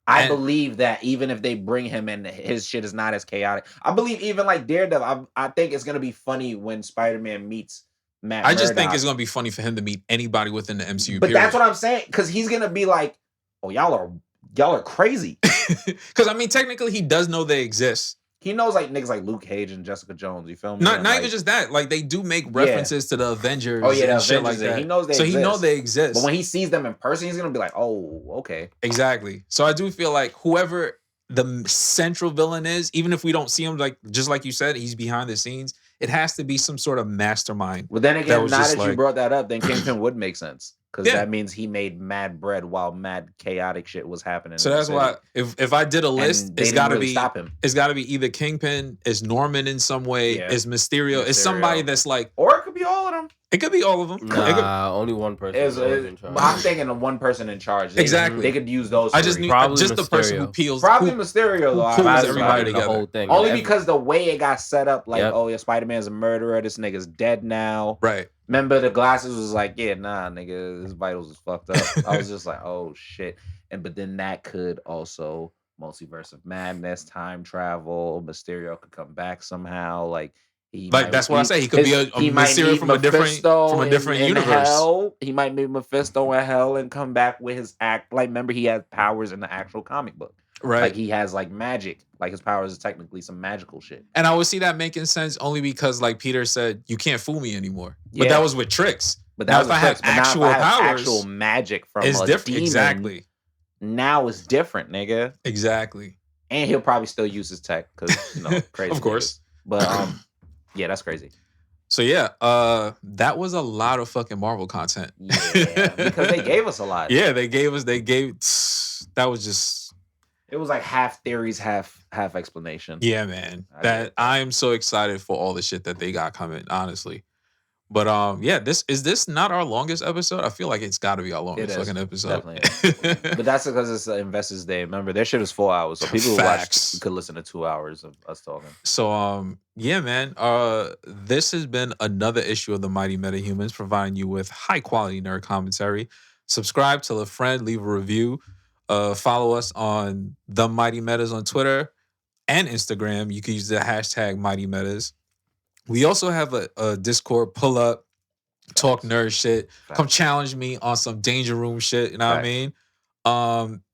I believe that even if they bring him in, his shit is not as chaotic. I believe even like Daredevil, I think it's gonna be funny when Spider-Man meets Matt Murdock. I just think it's gonna be funny for him to meet anybody within the MCU. But that's what I'm saying, because he's gonna be like, "Oh, y'all are crazy." Because I mean, technically, he does know they exist. He knows like niggas like Luke Cage and Jessica Jones. You feel me? Not even just that. Like they do make references to the Avengers. and shit like that. He knows they exist. He knows they exist. But when he sees them in person, he's gonna be like, "Oh, okay." Exactly. So I do feel like whoever the central villain is, even if we don't see him, like just like you said, he's behind the scenes. It has to be some sort of mastermind. Well, then again, now that you brought that up, then Kingpin would make sense. Because that means he made mad bread while mad chaotic shit was happening. So that's why if I did a list, it's got to be stop him. It's got to be either Kingpin, is Norman in some way, is Mysterio, is somebody that's like, or it could be all of them. It could be all of them. Nah, only one person is in charge. I'm thinking of one person in charge. Exactly. They could use those. I just need just the person who peels. Probably Mysterio though. Who pulls everybody together. The whole thing. Only because the way it got set up, like, oh yeah, Spider-Man's a murderer. This nigga's dead now. Right. Remember the glasses was like, yeah, nah, nigga, his vitals is fucked up. I was just like, oh shit. But then that could also multiverse of madness, time travel. Mysterio could come back somehow. Like that's what I say. He could be a Mysterio from a different universe. Hell. He might meet Mephisto in hell and come back with his act. Like, remember, he has powers in the actual comic book. Right. Like, he has like magic. Like, his powers is technically some magical shit. And I would see that making sense only because, like Peter said, you can't fool me anymore. But that was with tricks. But that now, if I have actual powers, actual magic from it's a different. Demon, exactly. Now it's different, nigga. Exactly. And he'll probably still use his tech because, crazy. Of course. Niggas. But yeah, that's crazy. So yeah, that was a lot of fucking Marvel content. Yeah, because they gave us a lot. Yeah, that was just. It was like half theories, half explanation. Yeah, man. I am so excited for all the shit that they got coming, honestly. But yeah, this not our longest episode? I feel like it's got to be our longest fucking episode. Definitely. But that's because it's Investors Day. Remember, their shit is 4 hours, so people who could listen to 2 hours of us talking. So yeah, man. This has been another issue of the Mighty Metahumans, providing you with high quality nerd commentary. Subscribe, tell a friend, leave a review. Follow us on the Mighty Metas on Twitter and Instagram. You can use the hashtag Mighty Metas. We also have a Discord. Pull up, talk nerd shit. Come challenge me on some Danger Room shit. You know what I mean?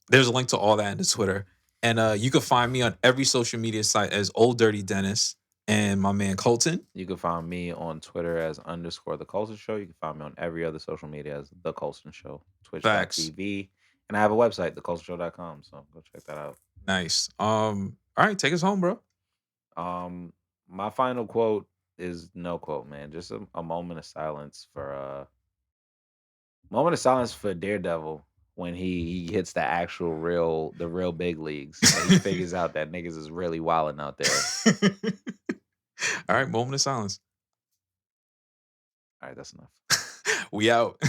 There's a link to all that in the Twitter. And you can find me on every social media site as Old Dirty Dennis and my man Colton. You can find me on Twitter as _The Colton Show. You can find me on every other social media as The Colton Show. Twitch.tv. And I have a website, thecoltonshow.com. So go check that out. Nice. All right, take us home, bro. My final quote is no quote, man. Just a moment of silence for Daredevil when he hits the real big leagues. And he figures out that niggas is really wilding out there. All right, moment of silence. All right, that's enough. We out.